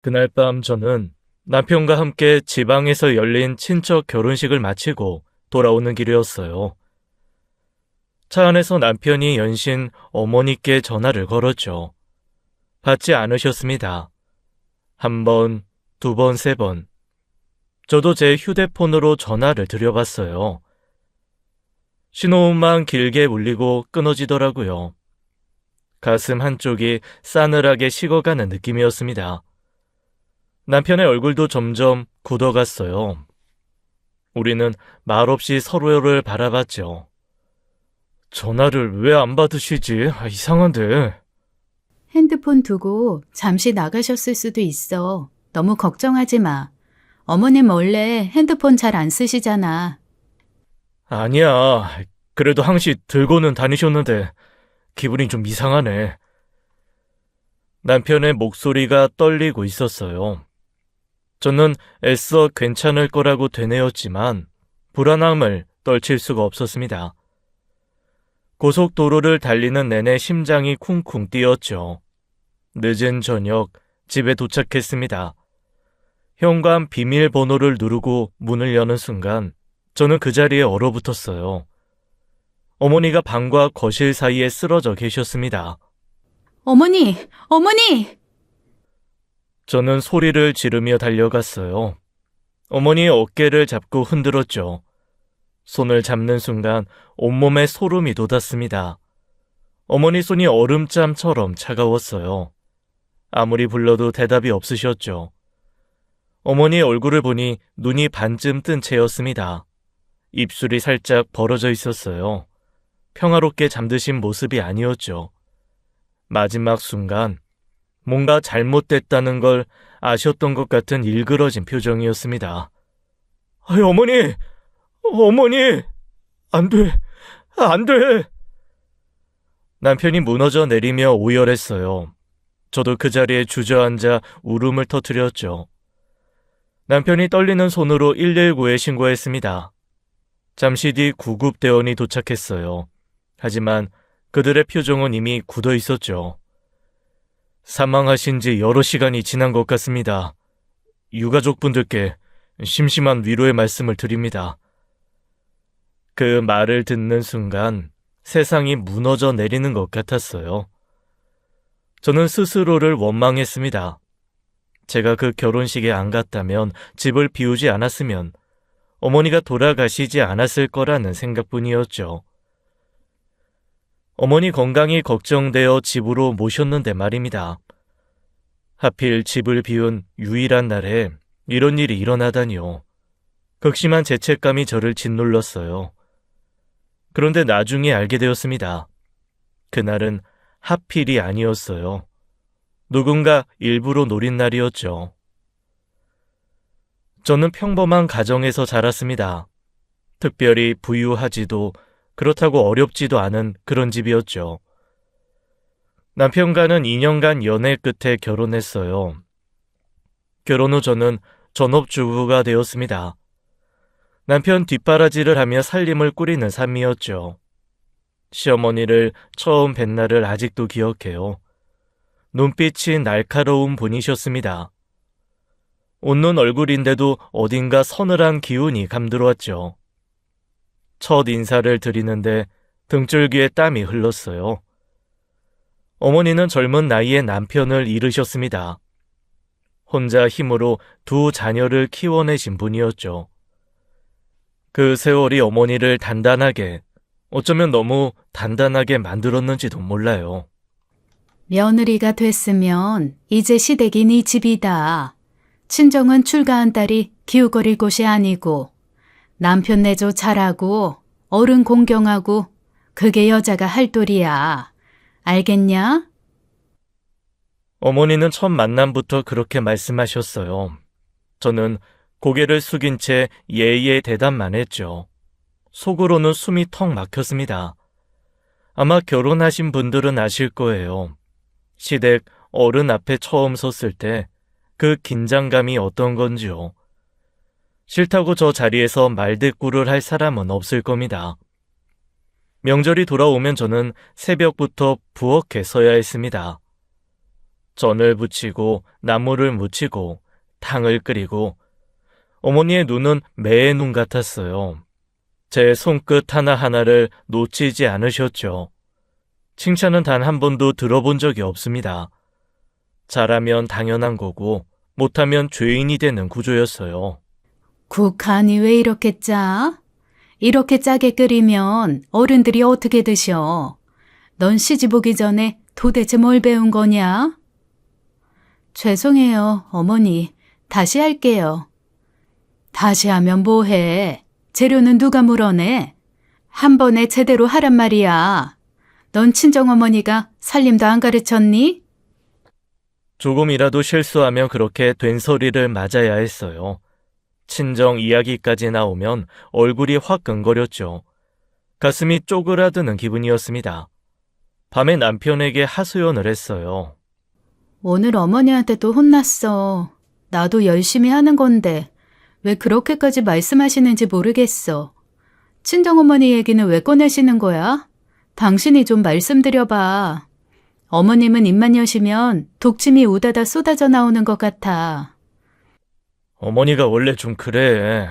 그날 밤 저는 남편과 함께 지방에서 열린 친척 결혼식을 마치고 돌아오는 길이었어요. 차 안에서 남편이 연신 어머니께 전화를 걸었죠. 받지 않으셨습니다. 한 번, 두 번, 세 번. 저도 제 휴대폰으로 전화를 드려봤어요. 신호음만 길게 울리고 끊어지더라고요. 가슴 한쪽이 싸늘하게 식어가는 느낌이었습니다. 남편의 얼굴도 점점 굳어갔어요. 우리는 말없이 서로를 바라봤죠. 전화를 왜 안 받으시지? 이상한데. 핸드폰 두고 잠시 나가셨을 수도 있어. 너무 걱정하지 마. 어머님 원래 핸드폰 잘 안 쓰시잖아. 아니야. 그래도 항시 들고는 다니셨는데 기분이 좀 이상하네. 남편의 목소리가 떨리고 있었어요. 저는 애써 괜찮을 거라고 되뇌었지만 불안함을 떨칠 수가 없었습니다. 고속도로를 달리는 내내 심장이 쿵쿵 뛰었죠. 늦은 저녁 집에 도착했습니다. 현관 비밀번호를 누르고 문을 여는 순간 저는 그 자리에 얼어붙었어요. 어머니가 방과 거실 사이에 쓰러져 계셨습니다. 어머니! 어머니! 저는 소리를 지르며 달려갔어요. 어머니의 어깨를 잡고 흔들었죠. 손을 잡는 순간 온몸에 소름이 돋았습니다. 어머니 손이 얼음장처럼 차가웠어요. 아무리 불러도 대답이 없으셨죠. 어머니의 얼굴을 보니 눈이 반쯤 뜬 채였습니다. 입술이 살짝 벌어져 있었어요. 평화롭게 잠드신 모습이 아니었죠. 마지막 순간 뭔가 잘못됐다는 걸 아셨던 것 같은 일그러진 표정이었습니다. 어머니! 어머니! 안 돼! 안 돼! 남편이 무너져 내리며 오열했어요. 저도 그 자리에 주저앉아 울음을 터뜨렸죠. 남편이 떨리는 손으로 119에 신고했습니다. 잠시 뒤 구급대원이 도착했어요. 하지만 그들의 표정은 이미 굳어 있었죠. 사망하신 지 여러 시간이 지난 것 같습니다. 유가족분들께 심심한 위로의 말씀을 드립니다. 그 말을 듣는 순간 세상이 무너져 내리는 것 같았어요. 저는 스스로를 원망했습니다. 제가 그 결혼식에 안 갔다면, 집을 비우지 않았으면 어머니가 돌아가시지 않았을 거라는 생각뿐이었죠. 어머니 건강이 걱정되어 집으로 모셨는데 말입니다. 하필 집을 비운 유일한 날에 이런 일이 일어나다니요. 극심한 죄책감이 저를 짓눌렀어요. 그런데 나중에 알게 되었습니다. 그날은 하필이 아니었어요. 누군가 일부러 노린 날이었죠. 저는 평범한 가정에서 자랐습니다. 특별히 부유하지도 그렇다고 어렵지도 않은 그런 집이었죠. 남편과는 2년간 연애 끝에 결혼했어요. 결혼 후 저는 전업주부가 되었습니다. 남편 뒷바라지를 하며 살림을 꾸리는 삶이었죠. 시어머니를 처음 뵌 날을 아직도 기억해요. 눈빛이 날카로운 분이셨습니다. 웃는 얼굴인데도 어딘가 서늘한 기운이 감들어왔죠. 첫 인사를 드리는데 등줄기에 땀이 흘렀어요. 어머니는 젊은 나이에 남편을 잃으셨습니다. 혼자 힘으로 두 자녀를 키워내신 분이었죠. 그 세월이 어머니를 단단하게, 어쩌면 너무 단단하게 만들었는지도 몰라요. 며느리가 됐으면 이제 시댁이 네 집이다. 친정은 출가한 딸이 기웃거릴 곳이 아니고 남편 내조 잘하고 어른 공경하고 그게 여자가 할 도리야. 알겠냐? 어머니는 첫 만남부터 그렇게 말씀하셨어요. 저는 고개를 숙인 채 예의의 대답만 했죠. 속으로는 숨이 턱 막혔습니다. 아마 결혼하신 분들은 아실 거예요. 시댁 어른 앞에 처음 섰을 때 그 긴장감이 어떤 건지요. 싫다고 저 자리에서 말대꾸를 할 사람은 없을 겁니다. 명절이 돌아오면 저는 새벽부터 부엌에 서야 했습니다. 전을 부치고 나물을 무치고 탕을 끓이고 어머니의 눈은 매의 눈 같았어요. 제 손끝 하나하나를 놓치지 않으셨죠. 칭찬은 단 한 번도 들어본 적이 없습니다. 잘하면 당연한 거고 못하면 죄인이 되는 구조였어요. 국 간이 왜 이렇게 짜? 이렇게 짜게 끓이면 어른들이 어떻게 드셔? 넌 시집 오기 전에 도대체 뭘 배운 거냐? 죄송해요, 어머니. 다시 할게요. 다시 하면 뭐해? 재료는 누가 물어내? 한 번에 제대로 하란 말이야. 넌 친정어머니가 살림도 안 가르쳤니? 조금이라도 실수하면 그렇게 된소리를 맞아야 했어요. 친정 이야기까지 나오면 얼굴이 확 근거렸죠. 가슴이 쪼그라드는 기분이었습니다. 밤에 남편에게 하소연을 했어요. 오늘 어머니한테 또 혼났어. 나도 열심히 하는 건데 왜 그렇게까지 말씀하시는지 모르겠어. 친정어머니 얘기는 왜 꺼내시는 거야? 당신이 좀 말씀드려봐. 어머님은 입만 여시면 독침이 우다다 쏟아져 나오는 것 같아. 어머니가 원래 좀 그래.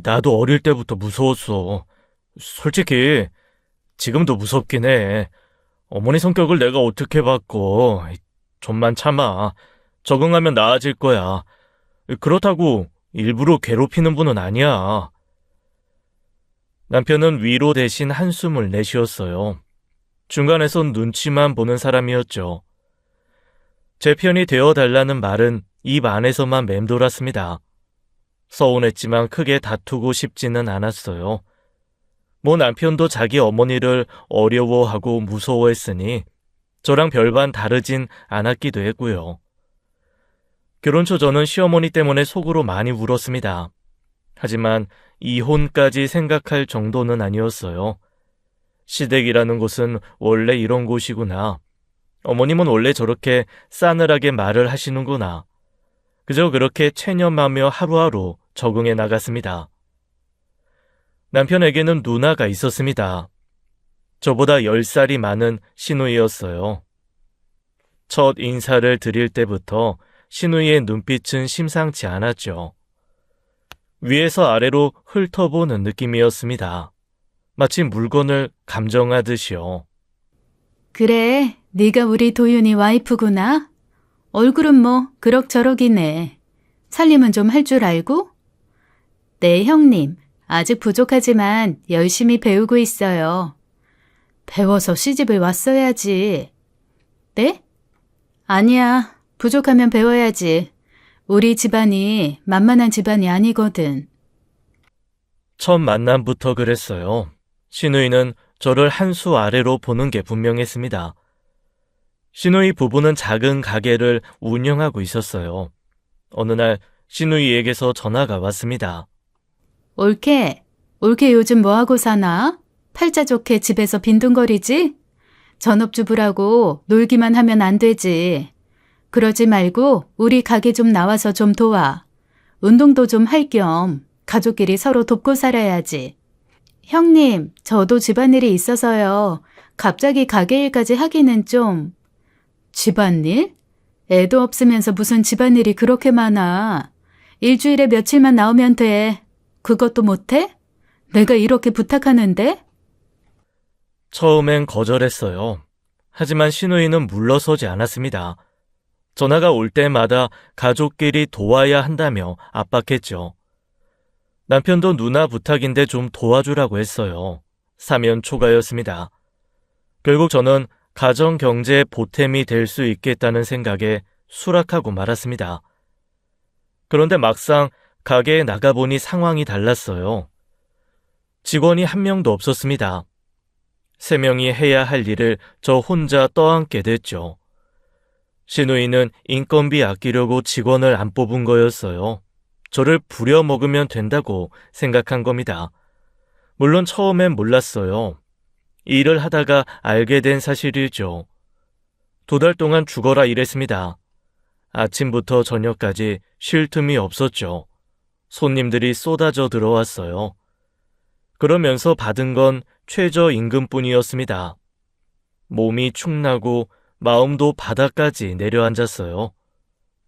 나도 어릴 때부터 무서웠어. 솔직히 지금도 무섭긴 해. 어머니 성격을 내가 어떻게 바꿔. 좀만 참아. 적응하면 나아질 거야. 그렇다고 일부러 괴롭히는 분은 아니야. 남편은 위로 대신 한숨을 내쉬었어요. 중간에선 눈치만 보는 사람이었죠. 제 편이 되어달라는 말은 입 안에서만 맴돌았습니다. 서운했지만 크게 다투고 싶지는 않았어요. 뭐 남편도 자기 어머니를 어려워하고 무서워했으니 저랑 별반 다르진 않았기도 했고요. 결혼 초 저는 시어머니 때문에 속으로 많이 울었습니다. 하지만 이혼까지 생각할 정도는 아니었어요. 시댁이라는 곳은 원래 이런 곳이구나. 어머님은 원래 저렇게 싸늘하게 말을 하시는구나. 그저 그렇게 체념하며 하루하루 적응해 나갔습니다. 남편에게는 누나가 있었습니다. 저보다 10살이 많은 시누이였어요. 첫 인사를 드릴 때부터 시누이의 눈빛은 심상치 않았죠. 위에서 아래로 훑어보는 느낌이었습니다. 마치 물건을 감정하듯이요. 그래, 네가 우리 도윤이 와이프구나. 얼굴은 뭐 그럭저럭이네. 살림은 좀 할 줄 알고? 네, 형님. 아직 부족하지만 열심히 배우고 있어요. 배워서 시집을 왔어야지. 네? 아니야. 부족하면 배워야지. 우리 집안이 만만한 집안이 아니거든. 첫 만남부터 그랬어요. 시누이는 저를 한 수 아래로 보는 게 분명했습니다. 시누이 부부는 작은 가게를 운영하고 있었어요. 어느 날 시누이에게서 전화가 왔습니다. 올케 요즘 뭐하고 사나? 팔자 좋게 집에서 빈둥거리지? 전업주부라고 놀기만 하면 안 되지. 그러지 말고 우리 가게 좀 나와서 좀 도와. 운동도 좀 할 겸 가족끼리 서로 돕고 살아야지. 형님, 저도 집안일이 있어서요. 갑자기 가게 일까지 하기는 좀... 집안일? 애도 없으면서 무슨 집안일이 그렇게 많아. 일주일에 며칠만 나오면 돼. 그것도 못해? 내가 이렇게 부탁하는데? 처음엔 거절했어요. 하지만 시누이는 물러서지 않았습니다. 전화가 올 때마다 가족끼리 도와야 한다며 압박했죠. 남편도 누나 부탁인데 좀 도와주라고 했어요. 사면 초가였습니다. 결국 저는 가정 경제에 보탬이 될 수 있겠다는 생각에 수락하고 말았습니다. 그런데 막상 가게에 나가보니 상황이 달랐어요. 직원이 한 명도 없었습니다. 3명이 해야 할 일을 저 혼자 떠안게 됐죠. 시누이는 인건비 아끼려고 직원을 안 뽑은 거였어요. 저를 부려먹으면 된다고 생각한 겁니다. 물론 처음엔 몰랐어요. 일을 하다가 알게 된 사실이죠. 2달 동안 죽어라 일했습니다. 아침부터 저녁까지 쉴 틈이 없었죠. 손님들이 쏟아져 들어왔어요. 그러면서 받은 건 최저임금뿐이었습니다. 몸이 축나고 마음도 바닥까지 내려앉았어요.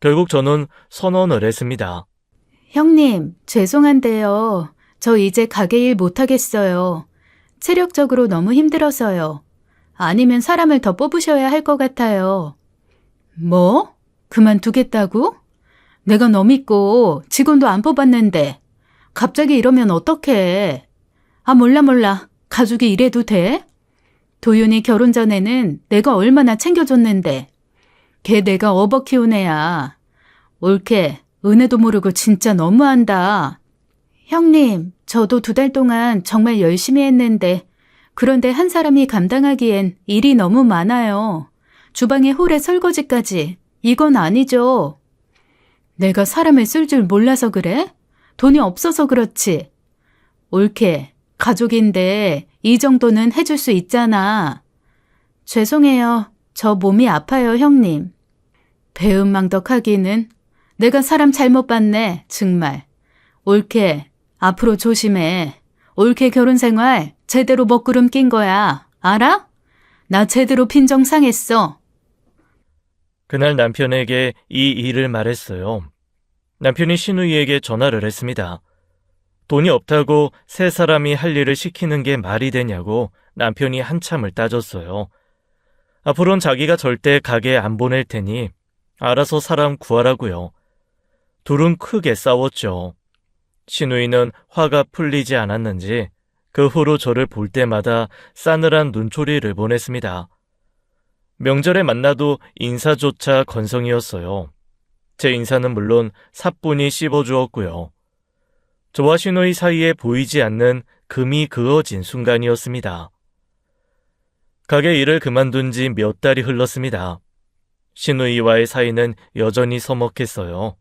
결국 저는 선언을 했습니다. 형님, 죄송한데요. 저 이제 가게 일 못하겠어요. 체력적으로 너무 힘들어서요. 아니면 사람을 더 뽑으셔야 할 것 같아요. 뭐? 그만두겠다고? 내가 너 믿고 직원도 안 뽑았는데 갑자기 이러면 어떡해. 아, 몰라. 가족이 이래도 돼? 도윤이 결혼 전에는 내가 얼마나 챙겨줬는데. 걔 내가 업어 키운 애야. 옳게 은혜도 모르고 진짜 너무한다. 형님, 저도 2달 동안 정말 열심히 했는데 그런데 한 사람이 감당하기엔 일이 너무 많아요. 주방에 홀에 설거지까지. 이건 아니죠. 내가 사람을 쓸 줄 몰라서 그래? 돈이 없어서 그렇지. 옳게, 가족인데 이 정도는 해줄 수 있잖아. 죄송해요. 저 몸이 아파요, 형님. 배은망덕하기는. 내가 사람 잘못 봤네, 정말. 옳게, 앞으로 조심해. 옳게 결혼 생활 제대로 먹구름 낀 거야. 알아? 나 제대로 빈정 상했어. 그날 남편에게 이 일을 말했어요. 남편이 신우이에게 전화를 했습니다. 돈이 없다고 세 사람이 할 일을 시키는 게 말이 되냐고 남편이 한참을 따졌어요. 앞으로는 자기가 절대 가게 안 보낼 테니 알아서 사람 구하라고요. 둘은 크게 싸웠죠. 신우이는 화가 풀리지 않았는지 그 후로 저를 볼 때마다 싸늘한 눈초리를 보냈습니다. 명절에 만나도 인사조차 건성이었어요. 제 인사는 물론 사뿐히 씹어주었고요. 저와 신우이 사이에 보이지 않는 금이 그어진 순간이었습니다. 가게 일을 그만둔 지 몇 달이 흘렀습니다. 신우이와의 사이는 여전히 서먹했어요.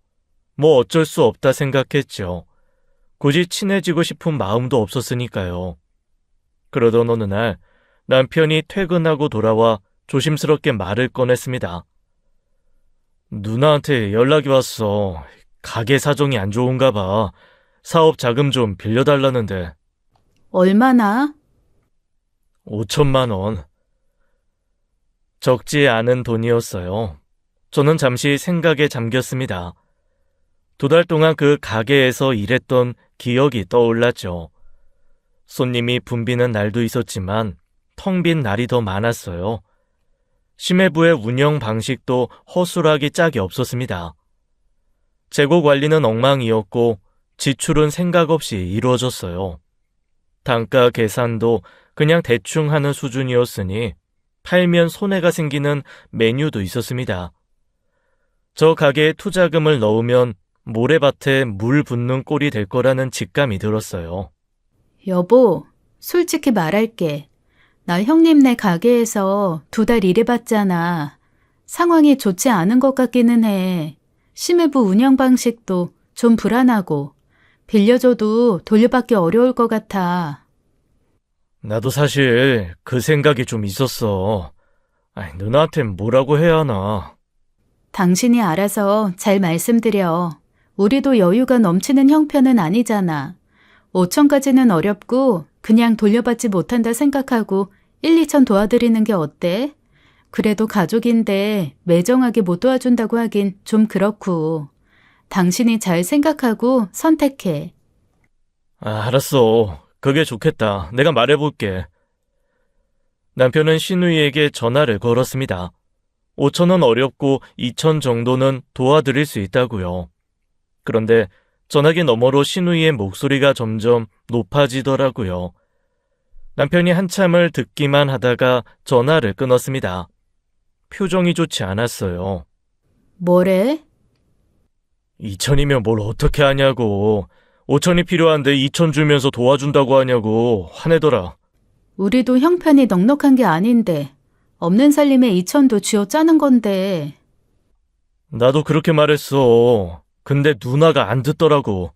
뭐 어쩔 수 없다 생각했죠. 굳이 친해지고 싶은 마음도 없었으니까요. 그러던 어느 날 남편이 퇴근하고 돌아와 조심스럽게 말을 꺼냈습니다. 누나한테 연락이 왔어. 가게 사정이 안 좋은가 봐. 사업 자금 좀 빌려달라는데. 얼마나? 5천만 원. 적지 않은 돈이었어요. 저는 잠시 생각에 잠겼습니다. 2달 동안 그 가게에서 일했던 기억이 떠올랐죠. 손님이 붐비는 날도 있었지만 텅 빈 날이 더 많았어요. 심해부의 운영 방식도 허술하기 짝이 없었습니다. 재고 관리는 엉망이었고 지출은 생각 없이 이루어졌어요. 단가 계산도 그냥 대충 하는 수준이었으니 팔면 손해가 생기는 메뉴도 있었습니다. 저 가게에 투자금을 넣으면 모래밭에 물 붓는 꼴이 될 거라는 직감이 들었어요. 여보, 솔직히 말할게. 나 형님네 가게에서 2달 일해봤잖아. 상황이 좋지 않은 것 같기는 해. 심해부 운영 방식도 좀 불안하고 빌려줘도 돌려받기 어려울 것 같아. 나도 사실 그 생각이 좀 있었어. 누나한텐 뭐라고 해야 하나. 당신이 알아서 잘 말씀드려. 우리도 여유가 넘치는 형편은 아니잖아. 5천까지는 어렵고 그냥 돌려받지 못한다 생각하고 1, 2천 도와드리는 게 어때? 그래도 가족인데 매정하게 못 도와준다고 하긴 좀 그렇고. 당신이 잘 생각하고 선택해. 알았어. 그게 좋겠다. 내가 말해볼게. 남편은 신우이에게 전화를 걸었습니다. 5천은 어렵고 2천 정도는 도와드릴 수 있다고요. 그런데 전화기 너머로 신우이의 목소리가 점점 높아지더라고요. 남편이 한참을 듣기만 하다가 전화를 끊었습니다. 표정이 좋지 않았어요. 뭐래? 2천이면 뭘 어떻게 하냐고. 5천이 필요한데 2천 주면서 도와준다고 하냐고 화내더라. 우리도 형편이 넉넉한 게 아닌데 없는 살림에 2천도 쥐어짜는 건데. 나도 그렇게 말했어. 근데 누나가 안 듣더라고.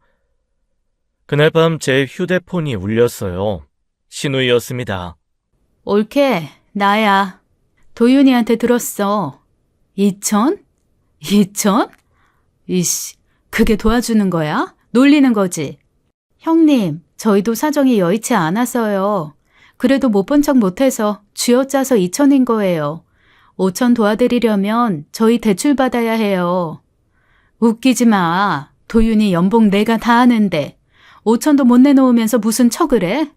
그날 밤 제 휴대폰이 울렸어요. 신우이였습니다. 옳게, 나야. 도윤이한테 들었어. 2천? 2천? 이씨, 그게 도와주는 거야? 놀리는 거지. 형님, 저희도 사정이 여의치 않아서요. 그래도 못 본 척 못해서 쥐어짜서 2천인 거예요. 5천 도와드리려면 저희 대출 받아야 해요. 웃기지 마. 도윤이 연봉 내가 다 하는데 5천도 못 내놓으면서 무슨 척을 해?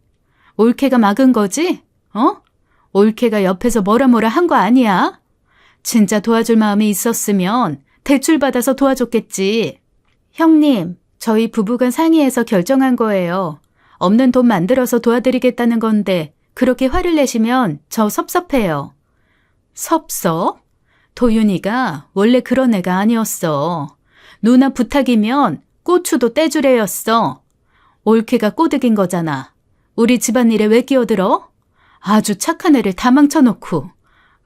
올케가 막은 거지? 올케가 옆에서 뭐라 한 거 아니야? 진짜 도와줄 마음이 있었으면 대출 받아서 도와줬겠지. 형님, 저희 부부가 상의해서 결정한 거예요. 없는 돈 만들어서 도와드리겠다는 건데 그렇게 화를 내시면 저 섭섭해요. 섭섭? 도윤이가 원래 그런 애가 아니었어. 누나 부탁이면 고추도 떼줄 애였어. 올케가 꼬드긴 거잖아. 우리 집안일에 왜 끼어들어? 아주 착한 애를 다 망쳐놓고.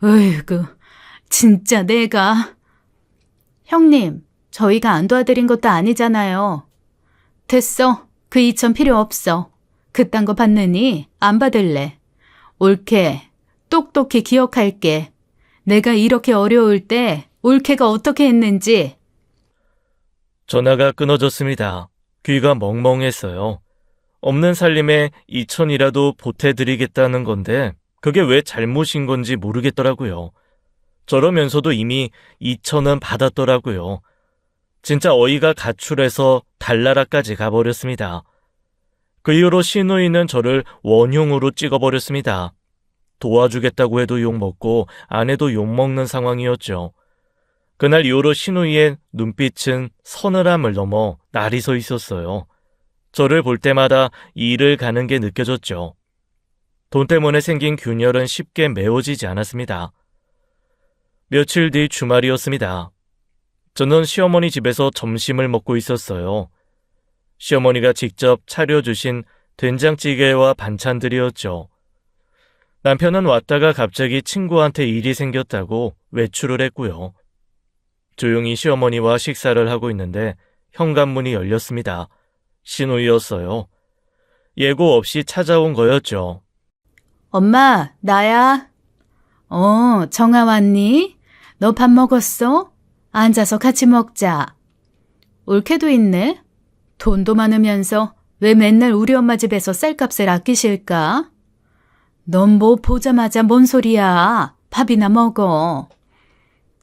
으이구, 진짜 내가. 형님, 저희가 안 도와드린 것도 아니잖아요. 됐어. 그 2천 필요 없어. 그딴 거 받느니 안 받을래. 올케, 똑똑히 기억할게. 내가 이렇게 어려울 때 올케가 어떻게 했는지. 전화가 끊어졌습니다. 귀가 멍멍했어요. 없는 살림에 2천이라도 보태드리겠다는 건데 그게 왜 잘못인 건지 모르겠더라고요. 저러면서도 이미 2천은 받았더라고요. 진짜 어이가 가출해서 달나라까지 가버렸습니다. 그 이후로 시누이는 저를 원흉으로 찍어버렸습니다. 도와주겠다고 해도 욕먹고 안 해도 욕먹는 상황이었죠. 그날 이후로 시누이의 눈빛은 서늘함을 넘어 날이 서 있었어요. 저를 볼 때마다 이를 가는 게 느껴졌죠. 돈 때문에 생긴 균열은 쉽게 메워지지 않았습니다. 며칠 뒤 주말이었습니다. 저는 시어머니 집에서 점심을 먹고 있었어요. 시어머니가 직접 차려주신 된장찌개와 반찬들이었죠. 남편은 왔다가 갑자기 친구한테 일이 생겼다고 외출을 했고요. 조용히 시어머니와 식사를 하고 있는데 현관문이 열렸습니다. 신우이였어요. 예고 없이 찾아온 거였죠. 엄마, 나야. 정아 왔니? 너 밥 먹었어? 앉아서 같이 먹자. 올케도 있네. 돈도 많으면서 왜 맨날 우리 엄마 집에서 쌀값을 아끼실까? 넌 뭐 보자마자 뭔 소리야. 밥이나 먹어.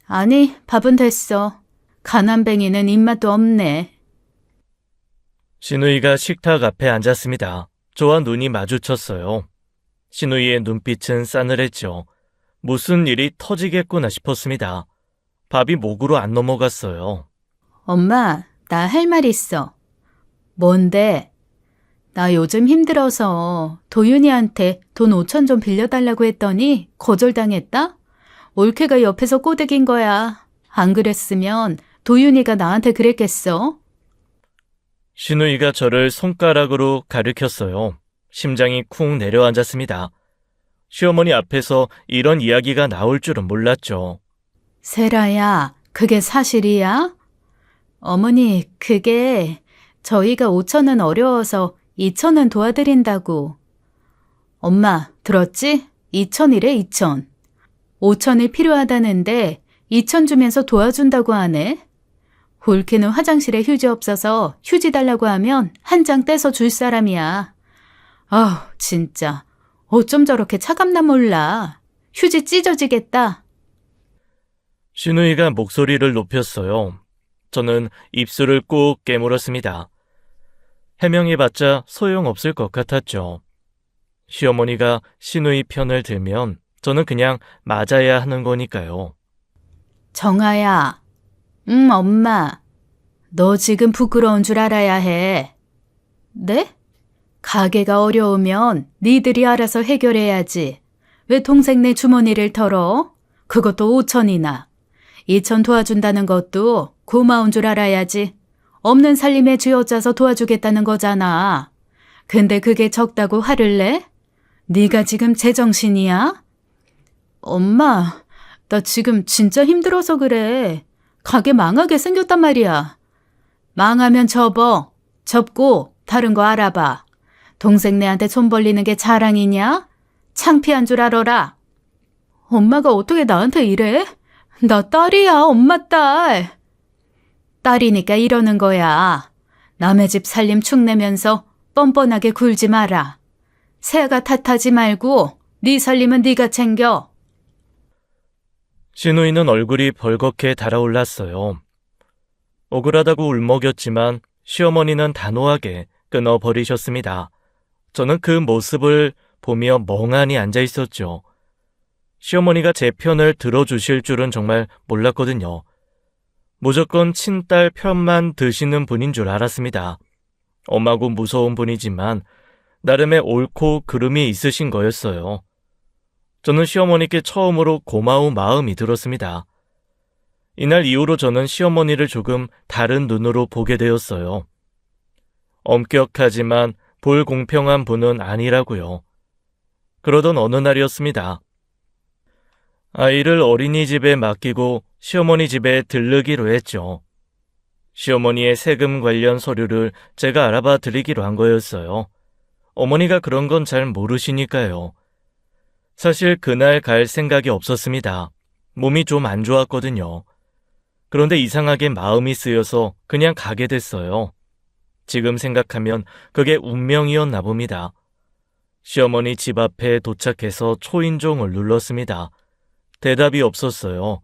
아니, 밥은 됐어. 가난뱅이는 입맛도 없네. 신우이가 식탁 앞에 앉았습니다. 저와 눈이 마주쳤어요. 신우이의 눈빛은 싸늘했죠. 무슨 일이 터지겠구나 싶었습니다. 밥이 목으로 안 넘어갔어요. 엄마, 나 할 말 있어. 뭔데? 나 요즘 힘들어서 도윤이한테 돈 5천 좀 빌려달라고 했더니 거절당했다? 올케가 옆에서 꼬드긴 거야. 안 그랬으면 도윤이가 나한테 그랬겠어? 신우이가 저를 손가락으로 가리켰어요. 심장이 쿵 내려앉았습니다. 시어머니 앞에서 이런 이야기가 나올 줄은 몰랐죠. 세라야, 그게 사실이야? 어머니, 그게 저희가 5천은 어려워서 2천은 도와드린다고. 엄마, 들었지? 2천이래, 2천. 5천이 필요하다는데 2천 주면서 도와준다고 하네. 올케는 화장실에 휴지 없어서 휴지 달라고 하면 한 장 떼서 줄 사람이야. 아우, 진짜. 어쩜 저렇게 차갑나 몰라. 휴지 찢어지겠다. 신우이가 목소리를 높였어요. 저는 입술을 꾹 깨물었습니다. 해명해봤자 소용없을 것 같았죠. 시어머니가 신우이 편을 들면 저는 그냥 맞아야 하는 거니까요. 정아야. 엄마. 너 지금 부끄러운 줄 알아야 해. 네? 가게가 어려우면 니들이 알아서 해결해야지. 왜 동생네 주머니를 털어? 그것도 5천이나. 2천 도와준다는 것도 고마운 줄 알아야지. 없는 살림에 쥐어짜서 도와주겠다는 거잖아. 근데 그게 적다고 화를 내? 네가 지금 제정신이야? 엄마, 나 지금 진짜 힘들어서 그래. 가게 망하게 생겼단 말이야. 망하면 접어. 접고 다른 거 알아봐. 동생네한테 손 벌리는 게 자랑이냐? 창피한 줄 알아라. 엄마가 어떻게 나한테 이래? 나 딸이야, 엄마 딸. 딸이니까 이러는 거야. 남의 집 살림 축내면서 뻔뻔하게 굴지 마라. 새가 탓하지 말고 네 살림은 네가 챙겨. 신우이는 얼굴이 벌겋게 달아올랐어요. 억울하다고 울먹였지만 시어머니는 단호하게 끊어버리셨습니다. 저는 그 모습을 보며 멍하니 앉아 있었죠. 시어머니가 제 편을 들어주실 줄은 정말 몰랐거든요. 무조건 친딸 편만 드시는 분인 줄 알았습니다. 엄하고 무서운 분이지만 나름의 옳고 그름이 있으신 거였어요. 저는 시어머니께 처음으로 고마운 마음이 들었습니다. 이날 이후로 저는 시어머니를 조금 다른 눈으로 보게 되었어요. 엄격하지만 불공평한 분은 아니라고요. 그러던 어느 날이었습니다. 아이를 어린이집에 맡기고 시어머니 집에 들르기로 했죠. 시어머니의 세금 관련 서류를 제가 알아봐 드리기로 한 거였어요. 어머니가 그런 건 잘 모르시니까요. 사실 그날 갈 생각이 없었습니다. 몸이 좀 안 좋았거든요. 그런데 이상하게 마음이 쓰여서 그냥 가게 됐어요. 지금 생각하면 그게 운명이었나 봅니다. 시어머니 집 앞에 도착해서 초인종을 눌렀습니다. 대답이 없었어요.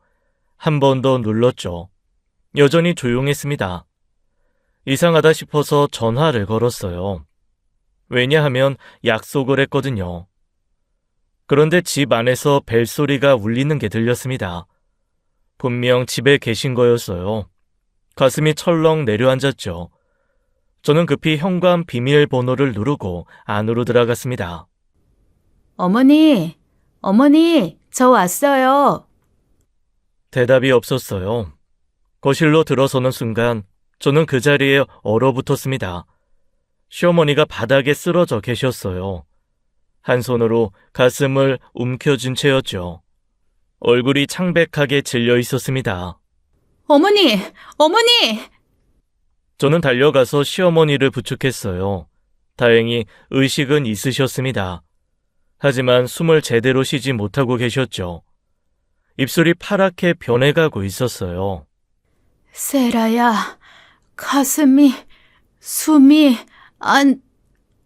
한 번 더 눌렀죠. 여전히 조용했습니다. 이상하다 싶어서 전화를 걸었어요. 왜냐하면 약속을 했거든요. 그런데 집 안에서 벨소리가 울리는 게 들렸습니다. 분명 집에 계신 거였어요. 가슴이 철렁 내려앉았죠. 저는 급히 현관 비밀번호를 누르고 안으로 들어갔습니다. 어머니, 어머니, 저 왔어요. 대답이 없었어요. 거실로 들어서는 순간 저는 그 자리에 얼어붙었습니다. 시어머니가 바닥에 쓰러져 계셨어요. 한 손으로 가슴을 움켜쥔 채였죠. 얼굴이 창백하게 질려 있었습니다. 어머니, 어머니! 저는 달려가서 시어머니를 부축했어요. 다행히 의식은 있으셨습니다. 하지만 숨을 제대로 쉬지 못하고 계셨죠. 입술이 파랗게 변해가고 있었어요. 세라야, 가슴이, 숨이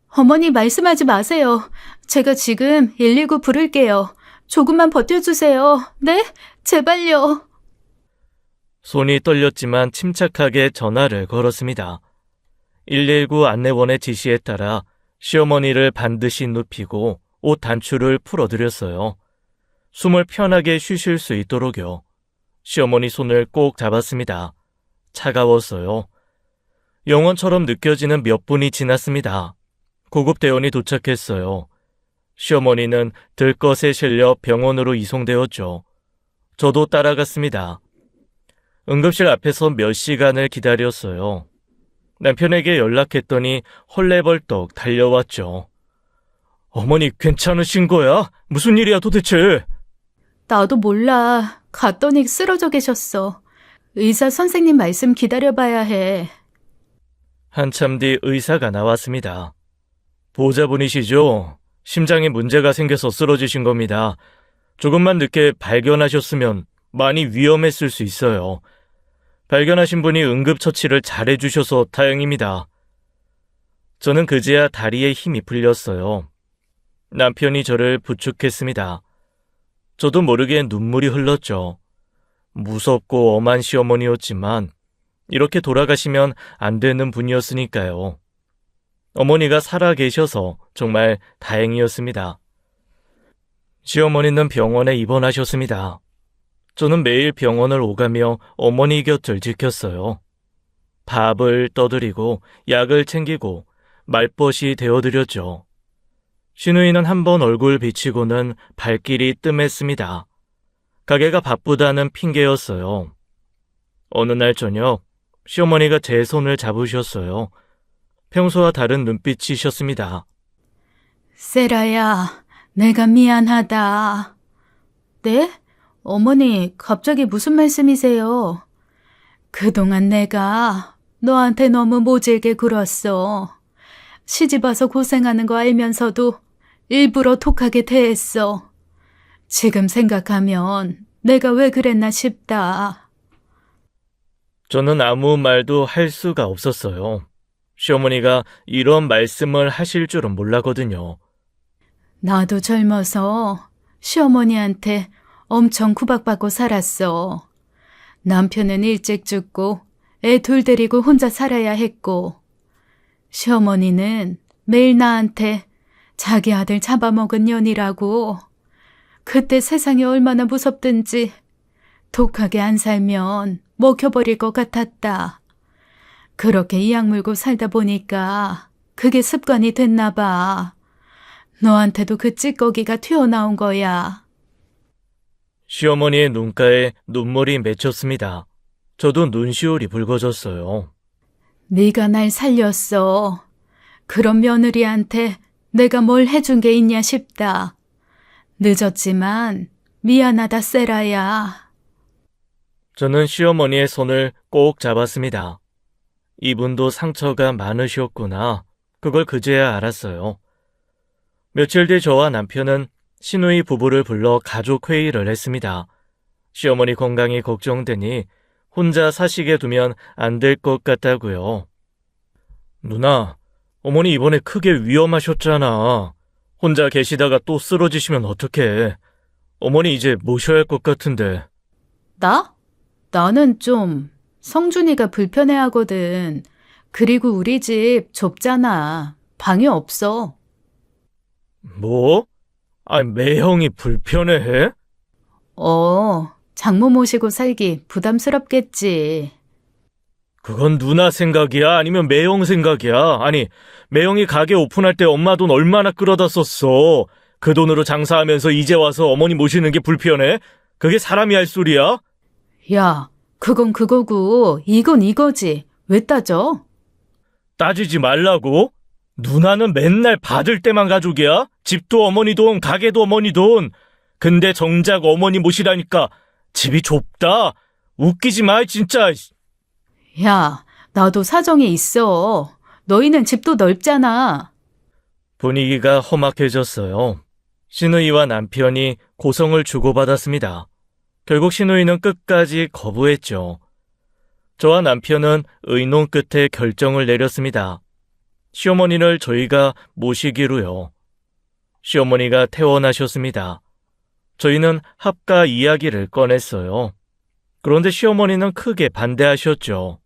어머니 말씀하지 마세요. 제가 지금 119 부를게요. 조금만 버텨주세요. 네? 제발요. 손이 떨렸지만 침착하게 전화를 걸었습니다. 119 안내원의 지시에 따라 시어머니를 반드시 눕히고 옷 단추를 풀어드렸어요. 숨을 편하게 쉬실 수 있도록요. 시어머니 손을 꼭 잡았습니다. 차가웠어요. 영원처럼 느껴지는 몇 분이 지났습니다. 구급대원이 도착했어요. 시어머니는 들것에 실려 병원으로 이송되었죠. 저도 따라갔습니다. 응급실 앞에서 몇 시간을 기다렸어요. 남편에게 연락했더니 헐레벌떡 달려왔죠. 어머니 괜찮으신 거야? 무슨 일이야 도대체? 나도 몰라. 갔더니 쓰러져 계셨어. 의사 선생님 말씀 기다려봐야 해. 한참 뒤 의사가 나왔습니다. 보호자분이시죠? 심장에 문제가 생겨서 쓰러지신 겁니다. 조금만 늦게 발견하셨으면 많이 위험했을 수 있어요. 발견하신 분이 응급처치를 잘해주셔서 다행입니다. 저는 그제야 다리에 힘이 풀렸어요. 남편이 저를 부축했습니다. 저도 모르게 눈물이 흘렀죠. 무섭고 엄한 시어머니였지만 이렇게 돌아가시면 안 되는 분이었으니까요. 어머니가 살아계셔서 정말 다행이었습니다. 시어머니는 병원에 입원하셨습니다. 저는 매일 병원을 오가며 어머니 곁을 지켰어요. 밥을 떠드리고 약을 챙기고 말벗이 되어드렸죠. 신우이는 한 번 얼굴 비치고는 발길이 뜸했습니다. 가게가 바쁘다는 핑계였어요. 어느 날 저녁 시어머니가 제 손을 잡으셨어요. 평소와 다른 눈빛이셨습니다. 세라야, 내가 미안하다. 네? 어머니, 갑자기 무슨 말씀이세요? 그동안 내가 너한테 너무 모질게 굴었어. 시집와서 고생하는 거 알면서도 일부러 독하게 대했어. 지금 생각하면 내가 왜 그랬나 싶다. 저는 아무 말도 할 수가 없었어요. 시어머니가 이런 말씀을 하실 줄은 몰랐거든요. 나도 젊어서 시어머니한테 엄청 구박받고 살았어. 남편은 일찍 죽고 애 둘 데리고 혼자 살아야 했고, 시어머니는 매일 나한테 자기 아들 잡아먹은 년이라고. 그때 세상이 얼마나 무섭든지 독하게 안 살면 먹혀버릴 것 같았다. 그렇게 이악 물고 살다 보니까 그게 습관이 됐나 봐. 너한테도 그 찌꺼기가 튀어나온 거야. 시어머니의 눈가에 눈물이 맺혔습니다. 저도 눈시울이 붉어졌어요. 네가 날 살렸어. 그런 며느리한테 내가 뭘 해준 게 있냐 싶다. 늦었지만 미안하다, 세라야. 저는 시어머니의 손을 꼭 잡았습니다. 이분도 상처가 많으셨구나. 그걸 그제야 알았어요. 며칠 뒤 저와 남편은 시누이 부부를 불러 가족 회의를 했습니다. 시어머니 건강이 걱정되니 혼자 사시게 두면 안 될 것 같다고요. 누나, 어머니 이번에 크게 위험하셨잖아. 혼자 계시다가 또 쓰러지시면 어떡해. 어머니 이제 모셔야 할 것 같은데. 나? 나는 좀 성준이가 불편해하거든. 그리고 우리 집 좁잖아. 방이 없어. 뭐? 매형이 불편해해? 장모 모시고 살기 부담스럽겠지. 그건 누나 생각이야? 아니면 매형 생각이야? 아니, 매형이 가게 오픈할 때 엄마 돈 얼마나 끌어다 썼어. 그 돈으로 장사하면서 이제 와서 어머니 모시는 게 불편해? 그게 사람이 할 소리야? 야, 그건 그거고 이건 이거지. 왜 따져? 따지지 말라고? 누나는 맨날 받을 때만 가족이야? 집도 어머니 돈, 가게도 어머니 돈. 근데 정작 어머니 모시라니까 집이 좁다. 웃기지 마, 진짜. 야, 나도 사정이 있어. 너희는 집도 넓잖아. 분위기가 험악해졌어요. 시누이와 남편이 고성을 주고받았습니다. 결국 시누이는 끝까지 거부했죠. 저와 남편은 의논 끝에 결정을 내렸습니다. 시어머니를 저희가 모시기로요. 시어머니가 퇴원하셨습니다. 저희는 합가 이야기를 꺼냈어요. 그런데 시어머니는 크게 반대하셨죠.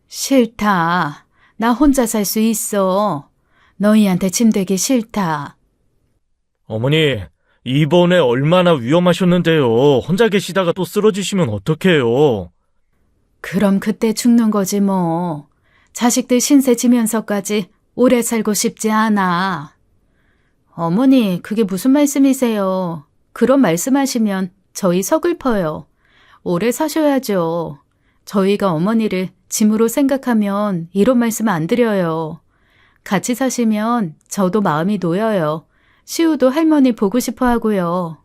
싫다. 나 혼자 살 수 있어. 너희한테 짐 되기 싫다. 어머니, 이번에 얼마나 위험하셨는데요. 혼자 계시다가 또 쓰러지시면 어떡해요. 그럼 그때 죽는 거지 뭐. 자식들 신세 지면서까지 오래 살고 싶지 않아. 어머니, 그게 무슨 말씀이세요? 그런 말씀하시면 저희 서글퍼요. 오래 사셔야죠. 저희가 어머니를 짐으로 생각하면 이런 말씀 안 드려요. 같이 사시면 저도 마음이 놓여요. 시우도 할머니 보고 싶어 하고요.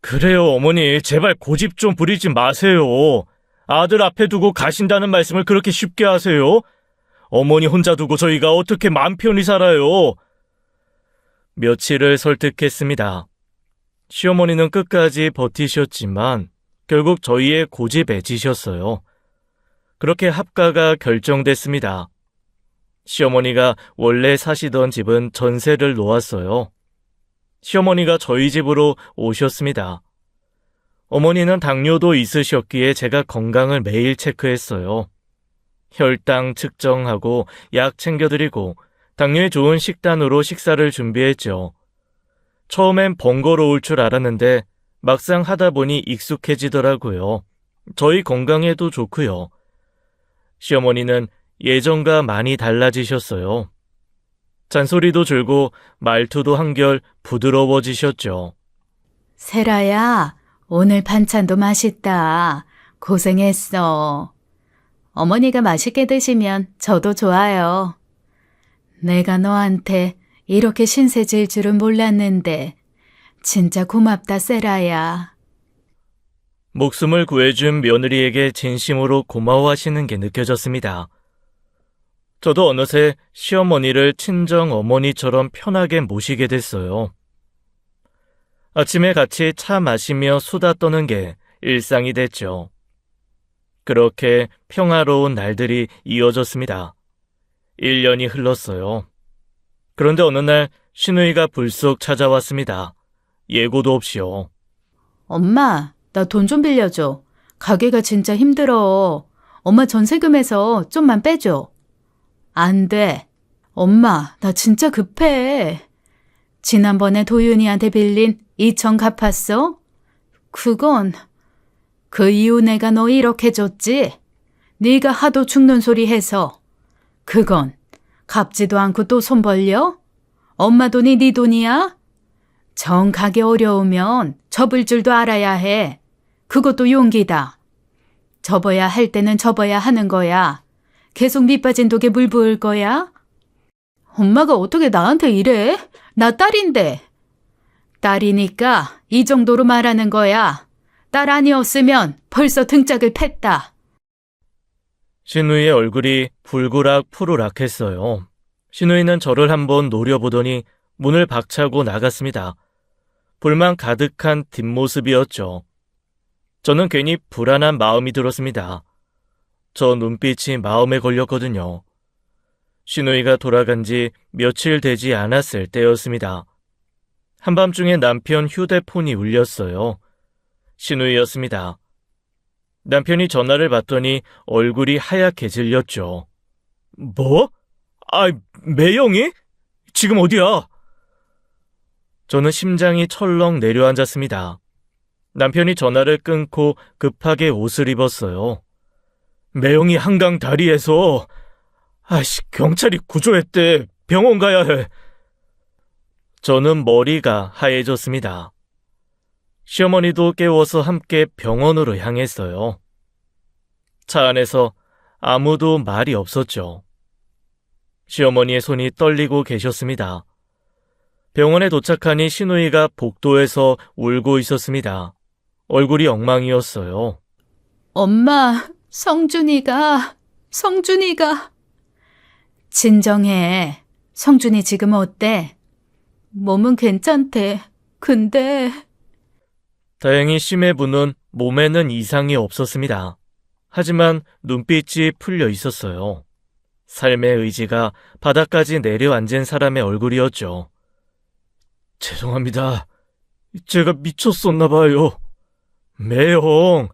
그래요, 어머니. 제발 고집 좀 부리지 마세요. 아들 앞에 두고 가신다는 말씀을 그렇게 쉽게 하세요? 어머니 혼자 두고 저희가 어떻게 맘 편히 살아요? 며칠을 설득했습니다. 시어머니는 끝까지 버티셨지만 결국 저희의 고집에 지셨어요. 그렇게 합가가 결정됐습니다. 시어머니가 원래 사시던 집은 전세를 놓았어요. 시어머니가 저희 집으로 오셨습니다. 어머니는 당뇨도 있으셨기에 제가 건강을 매일 체크했어요. 혈당 측정하고 약 챙겨드리고 당뇨에 좋은 식단으로 식사를 준비했죠. 처음엔 번거로울 줄 알았는데 막상 하다 보니 익숙해지더라고요. 저희 건강에도 좋고요. 시어머니는 예전과 많이 달라지셨어요. 잔소리도 줄고 말투도 한결 부드러워지셨죠. 세라야, 오늘 반찬도 맛있다. 고생했어. 어머니가 맛있게 드시면 저도 좋아요. 내가 너한테 이렇게 신세 질 줄은 몰랐는데 진짜 고맙다, 세라야. 목숨을 구해준 며느리에게 진심으로 고마워하시는 게 느껴졌습니다. 저도 어느새 시어머니를 친정 어머니처럼 편하게 모시게 됐어요. 아침에 같이 차 마시며 수다 떠는 게 일상이 됐죠. 그렇게 평화로운 날들이 이어졌습니다. 1년이 흘렀어요. 그런데 어느 날 시누이가 불쑥 찾아왔습니다. 예고도 없이요. 엄마, 나 돈 좀 빌려줘. 가게가 진짜 힘들어. 엄마 전세금에서 좀만 빼줘. 안 돼. 엄마, 나 진짜 급해. 지난번에 도윤이한테 빌린 2천 갚았어? 그건 그 이후 내가 너 이렇게 줬지? 네가 하도 죽는 소리 해서. 그건 갚지도 않고 또 손 벌려? 엄마 돈이 네 돈이야? 정 가게 어려우면 접을 줄도 알아야 해. 그것도 용기다. 접어야 할 때는 접어야 하는 거야. 계속 밑빠진 독에 물 부을 거야? 엄마가 어떻게 나한테 이래? 나 딸인데. 딸이니까 이 정도로 말하는 거야. 딸 아니었으면 벌써 등짝을 팼다. 신우이의 얼굴이 불그락 푸르락했어요. 신우이는 저를 한번 노려보더니 문을 박차고 나갔습니다. 불만 가득한 뒷모습이었죠. 저는 괜히 불안한 마음이 들었습니다. 저 눈빛이 마음에 걸렸거든요. 신우이가 돌아간 지 며칠 되지 않았을 때였습니다. 한밤중에 남편 휴대폰이 울렸어요. 신우이였습니다. 남편이 전화를 받더니 얼굴이 하얗게 질렸죠. 뭐? 매영이? 지금 어디야? 저는 심장이 철렁 내려앉았습니다. 남편이 전화를 끊고 급하게 옷을 입었어요. 매영이 한강 다리에서 경찰이 구조했대. 병원 가야 해. 저는 머리가 하얘졌습니다. 시어머니도 깨워서 함께 병원으로 향했어요. 차 안에서 아무도 말이 없었죠. 시어머니의 손이 떨리고 계셨습니다. 병원에 도착하니 신우이가 복도에서 울고 있었습니다. 얼굴이 엉망이었어요. 엄마, 성준이가. 진정해. 성준이 지금 어때? 몸은 괜찮대. 근데 다행히 심해부는 몸에는 이상이 없었습니다. 하지만 눈빛이 풀려 있었어요. 삶의 의지가 바닥까지 내려앉은 사람의 얼굴이었죠. 죄송합니다. 제가 미쳤었나 봐요. 매형,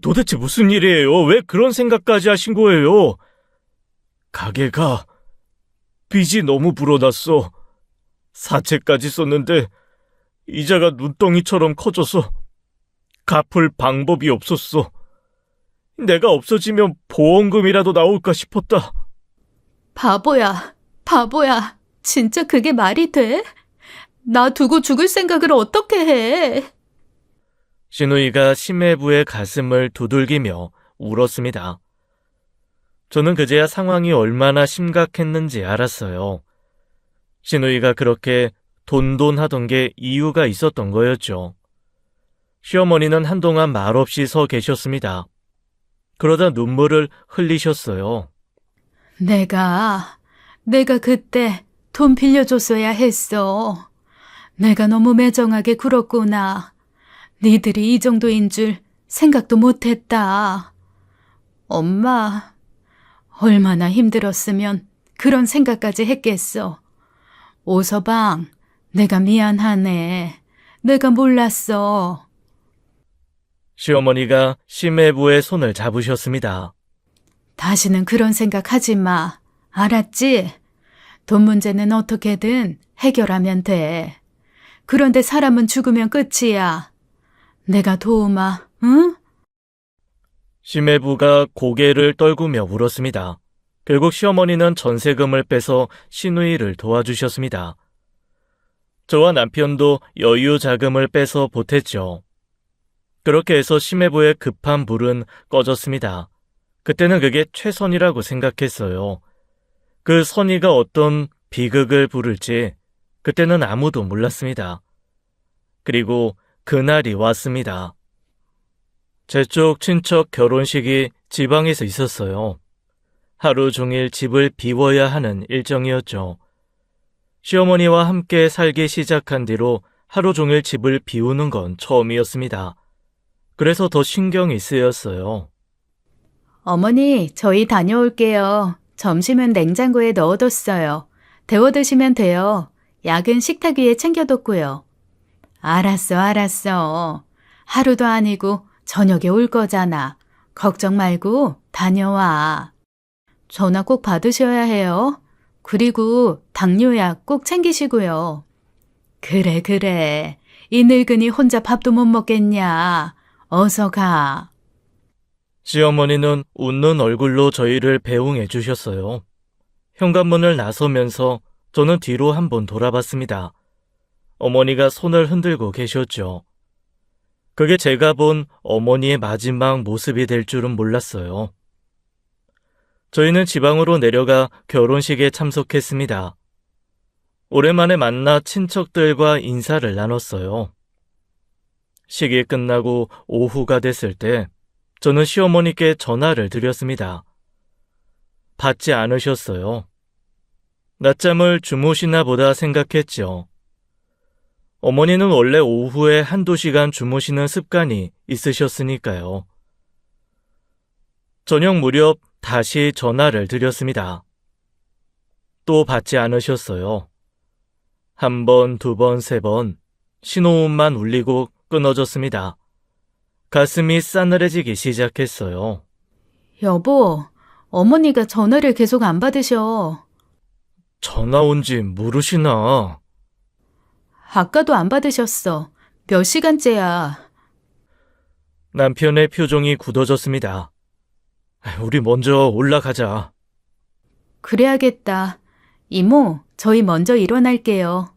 도대체 무슨 일이에요? 왜 그런 생각까지 하신 거예요? 가게가 빚이 너무 불어났어. 사채까지 썼는데 이자가 눈덩이처럼 커져서 갚을 방법이 없었어. 내가 없어지면 보험금이라도 나올까 싶었다. 바보야. 진짜 그게 말이 돼? 나 두고 죽을 생각을 어떻게 해? 신우이가 심해부의 가슴을 두들기며 울었습니다. 저는 그제야 상황이 얼마나 심각했는지 알았어요. 신우이가 그렇게 돈돈하던 게 이유가 있었던 거였죠. 시어머니는 한동안 말없이 서 계셨습니다. 그러다 눈물을 흘리셨어요. 내가 그때 돈 빌려줬어야 했어. 내가 너무 매정하게 굴었구나. 니들이 이 정도인 줄 생각도 못했다. 엄마, 얼마나 힘들었으면 그런 생각까지 했겠어. 오서방, 내가 미안하네. 내가 몰랐어. 시어머니가 심해부의 손을 잡으셨습니다. 다시는 그런 생각하지 마. 알았지? 돈 문제는 어떻게든 해결하면 돼. 그런데 사람은 죽으면 끝이야. 내가 도우마, 응? 심해부가 고개를 떨구며 울었습니다. 결국 시어머니는 전세금을 빼서 신우이를 도와주셨습니다. 저와 남편도 여유 자금을 빼서 보탰죠. 그렇게 해서 심해부의 급한 불은 꺼졌습니다. 그때는 그게 최선이라고 생각했어요. 그 선의가 어떤 비극을 부를지 그때는 아무도 몰랐습니다. 그리고 그날이 왔습니다. 제 쪽 친척 결혼식이 지방에서 있었어요. 하루 종일 집을 비워야 하는 일정이었죠. 시어머니와 함께 살기 시작한 뒤로 하루 종일 집을 비우는 건 처음이었습니다. 그래서 더 신경이 쓰였어요. 어머니, 저희 다녀올게요. 점심은 냉장고에 넣어뒀어요. 데워 드시면 돼요. 약은 식탁 위에 챙겨뒀고요. 알았어, 알았어. 하루도 아니고 저녁에 올 거잖아. 걱정 말고 다녀와. 전화 꼭 받으셔야 해요. 그리고 당뇨약 꼭 챙기시고요. 그래, 그래. 이 늙은이 혼자 밥도 못 먹겠냐. 어서 가. 시어머니는 웃는 얼굴로 저희를 배웅해 주셨어요. 현관문을 나서면서 저는 뒤로 한번 돌아봤습니다. 어머니가 손을 흔들고 계셨죠. 그게 제가 본 어머니의 마지막 모습이 될 줄은 몰랐어요. 저희는 지방으로 내려가 결혼식에 참석했습니다. 오랜만에 만나 친척들과 인사를 나눴어요. 식이 끝나고 오후가 됐을 때 저는 시어머니께 전화를 드렸습니다. 받지 않으셨어요. 낮잠을 주무시나 보다 생각했죠. 어머니는 원래 오후에 한두 시간 주무시는 습관이 있으셨으니까요. 저녁 무렵 다시 전화를 드렸습니다. 또 받지 않으셨어요. 한 번, 두 번, 세 번 신호음만 울리고 끊어졌습니다. 가슴이 싸늘해지기 시작했어요. 여보, 어머니가 전화를 계속 안 받으셔. 전화 온지 모르시나? 아까도 안 받으셨어. 몇 시간째야. 남편의 표정이 굳어졌습니다. 우리 먼저 올라가자. 그래야겠다. 이모, 저희 먼저 일어날게요.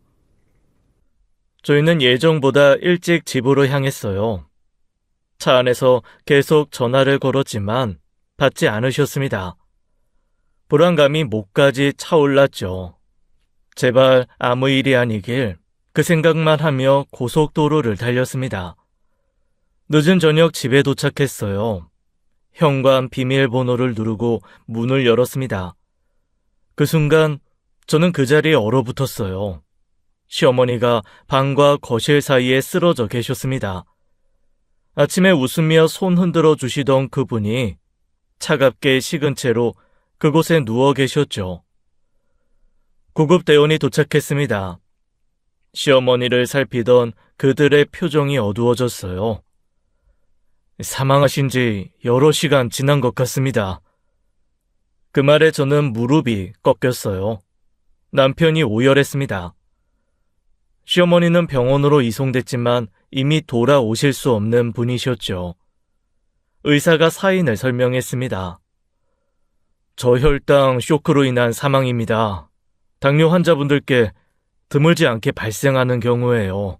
저희는 예정보다 일찍 집으로 향했어요. 차 안에서 계속 전화를 걸었지만 받지 않으셨습니다. 불안감이 목까지 차올랐죠. 제발 아무 일이 아니길 그 생각만 하며 고속도로를 달렸습니다. 늦은 저녁 집에 도착했어요. 현관 비밀번호를 누르고 문을 열었습니다. 그 순간 저는 그 자리에 얼어붙었어요. 시어머니가 방과 거실 사이에 쓰러져 계셨습니다. 아침에 웃으며 손 흔들어 주시던 그분이 차갑게 식은 채로 그곳에 누워 계셨죠. 구급대원이 도착했습니다. 시어머니를 살피던 그들의 표정이 어두워졌어요. 사망하신 지 여러 시간 지난 것 같습니다. 그 말에 저는 무릎이 꺾였어요. 남편이 오열했습니다. 시어머니는 병원으로 이송됐지만 이미 돌아오실 수 없는 분이셨죠. 의사가 사인을 설명했습니다. 저혈당 쇼크로 인한 사망입니다. 당뇨 환자분들께 드물지 않게 발생하는 경우에요.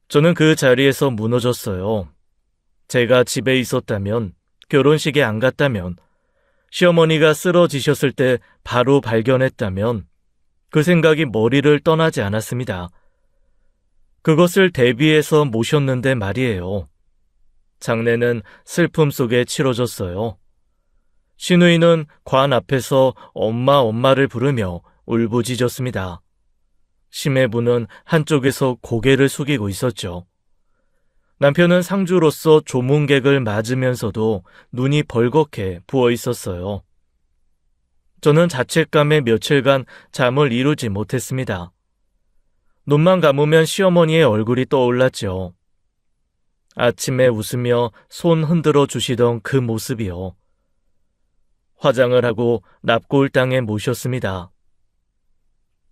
저는 그 자리에서 무너졌어요. 제가 집에 있었다면, 결혼식에 안 갔다면, 시어머니가 쓰러지셨을 때 바로 발견했다면 그 생각이 머리를 떠나지 않았습니다. 그것을 대비해서 모셨는데 말이에요. 장례는 슬픔 속에 치러졌어요. 시누이는 관 앞에서 엄마를 부르며 울부짖었습니다. 심해부는 한쪽에서 고개를 숙이고 있었죠. 남편은 상주로서 조문객을 맞으면서도 눈이 벌겋게 부어 있었어요. 저는 자책감에 며칠간 잠을 이루지 못했습니다. 눈만 감으면 시어머니의 얼굴이 떠올랐죠. 아침에 웃으며 손 흔들어 주시던 그 모습이요. 화장을 하고 납골당에 모셨습니다.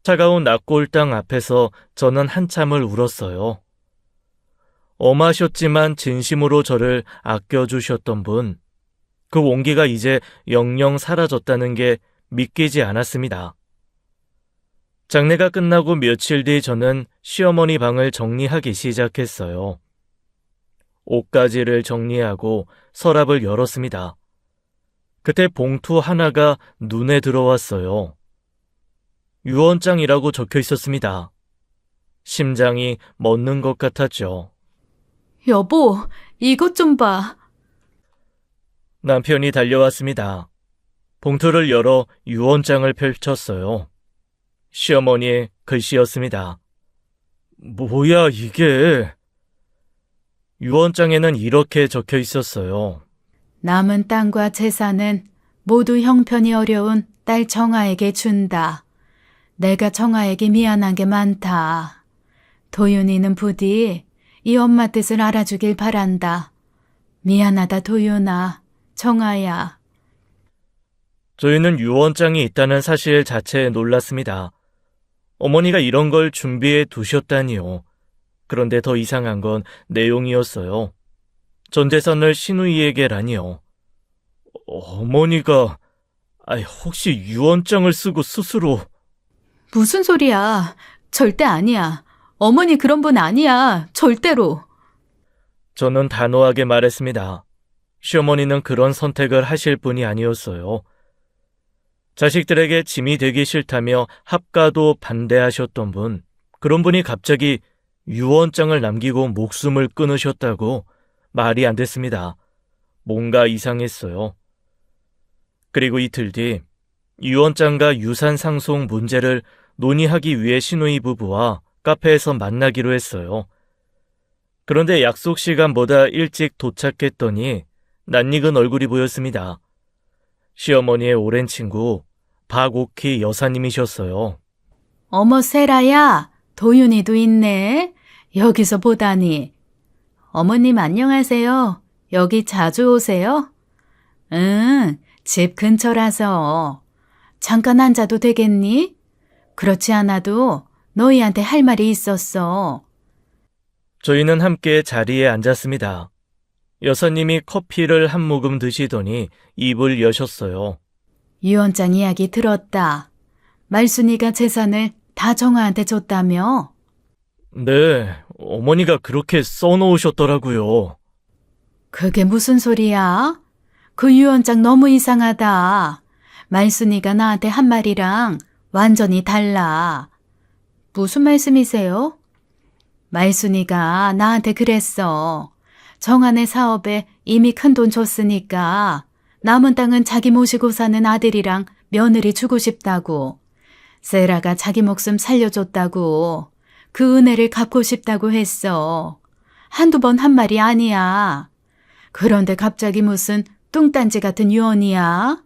차가운 납골당 앞에서 저는 한참을 울었어요. 엄하셨지만 진심으로 저를 아껴주셨던 분, 그 온기가 이제 영영 사라졌다는 게 믿기지 않았습니다. 장례가 끝나고 며칠 뒤 저는 시어머니 방을 정리하기 시작했어요. 옷가지를 정리하고 서랍을 열었습니다. 그때 봉투 하나가 눈에 들어왔어요. 유언장이라고 적혀 있었습니다. 심장이 멎는 것 같았죠. 여보, 이것 좀 봐. 남편이 달려왔습니다. 봉투를 열어 유언장을 펼쳤어요. 시어머니의 글씨였습니다. 뭐야 이게? 유언장에는 이렇게 적혀 있었어요. 남은 땅과 재산은 모두 형편이 어려운 딸 정아에게 준다. 내가 정아에게 미안한 게 많다. 도윤이는 부디 이 엄마 뜻을 알아주길 바란다. 미안하다 도윤아, 정아야. 저희는 유언장이 있다는 사실 자체에 놀랐습니다. 어머니가 이런 걸 준비해 두셨다니요. 그런데 더 이상한 건 내용이었어요. 전 재산을 시누이에게라니요. 어머니가 혹시 유언장을 쓰고 스스로... 무슨 소리야. 절대 아니야. 어머니 그런 분 아니야. 절대로. 저는 단호하게 말했습니다. 시어머니는 그런 선택을 하실 분이 아니었어요. 자식들에게 짐이 되기 싫다며 합가도 반대하셨던 분, 그런 분이 갑자기 유언장을 남기고 목숨을 끊으셨다고 말이 안 됐습니다. 뭔가 이상했어요. 그리고 이틀 뒤 유언장과 유산 상속 문제를 논의하기 위해 시누이 부부와 카페에서 만나기로 했어요. 그런데 약속 시간보다 일찍 도착했더니 낯익은 얼굴이 보였습니다. 시어머니의 오랜 친구 박옥희 여사님이셨어요. 어머 세라야, 도윤이도 있네. 여기서 보다니. 어머님 안녕하세요. 여기 자주 오세요? 응, 집 근처라서. 잠깐 앉아도 되겠니? 그렇지 않아도 너희한테 할 말이 있었어. 저희는 함께 자리에 앉았습니다. 여사님이 커피를 한 모금 드시더니 입을 여셨어요. 유언장 이야기 들었다. 말순이가 재산을 다 정아한테 줬다며? 네, 어머니가 그렇게 써놓으셨더라고요. 그게 무슨 소리야? 그 유언장 너무 이상하다. 말순이가 나한테 한 말이랑 완전히 달라. 무슨 말씀이세요? 말순이가 나한테 그랬어. 정한의 사업에 이미 큰돈 줬으니까 남은 땅은 자기 모시고 사는 아들이랑 며느리 주고 싶다고. 세라가 자기 목숨 살려줬다고. 그 은혜를 갚고 싶다고 했어. 한두 번 한 말이 아니야. 그런데 갑자기 무슨 뚱딴지 같은 유언이야?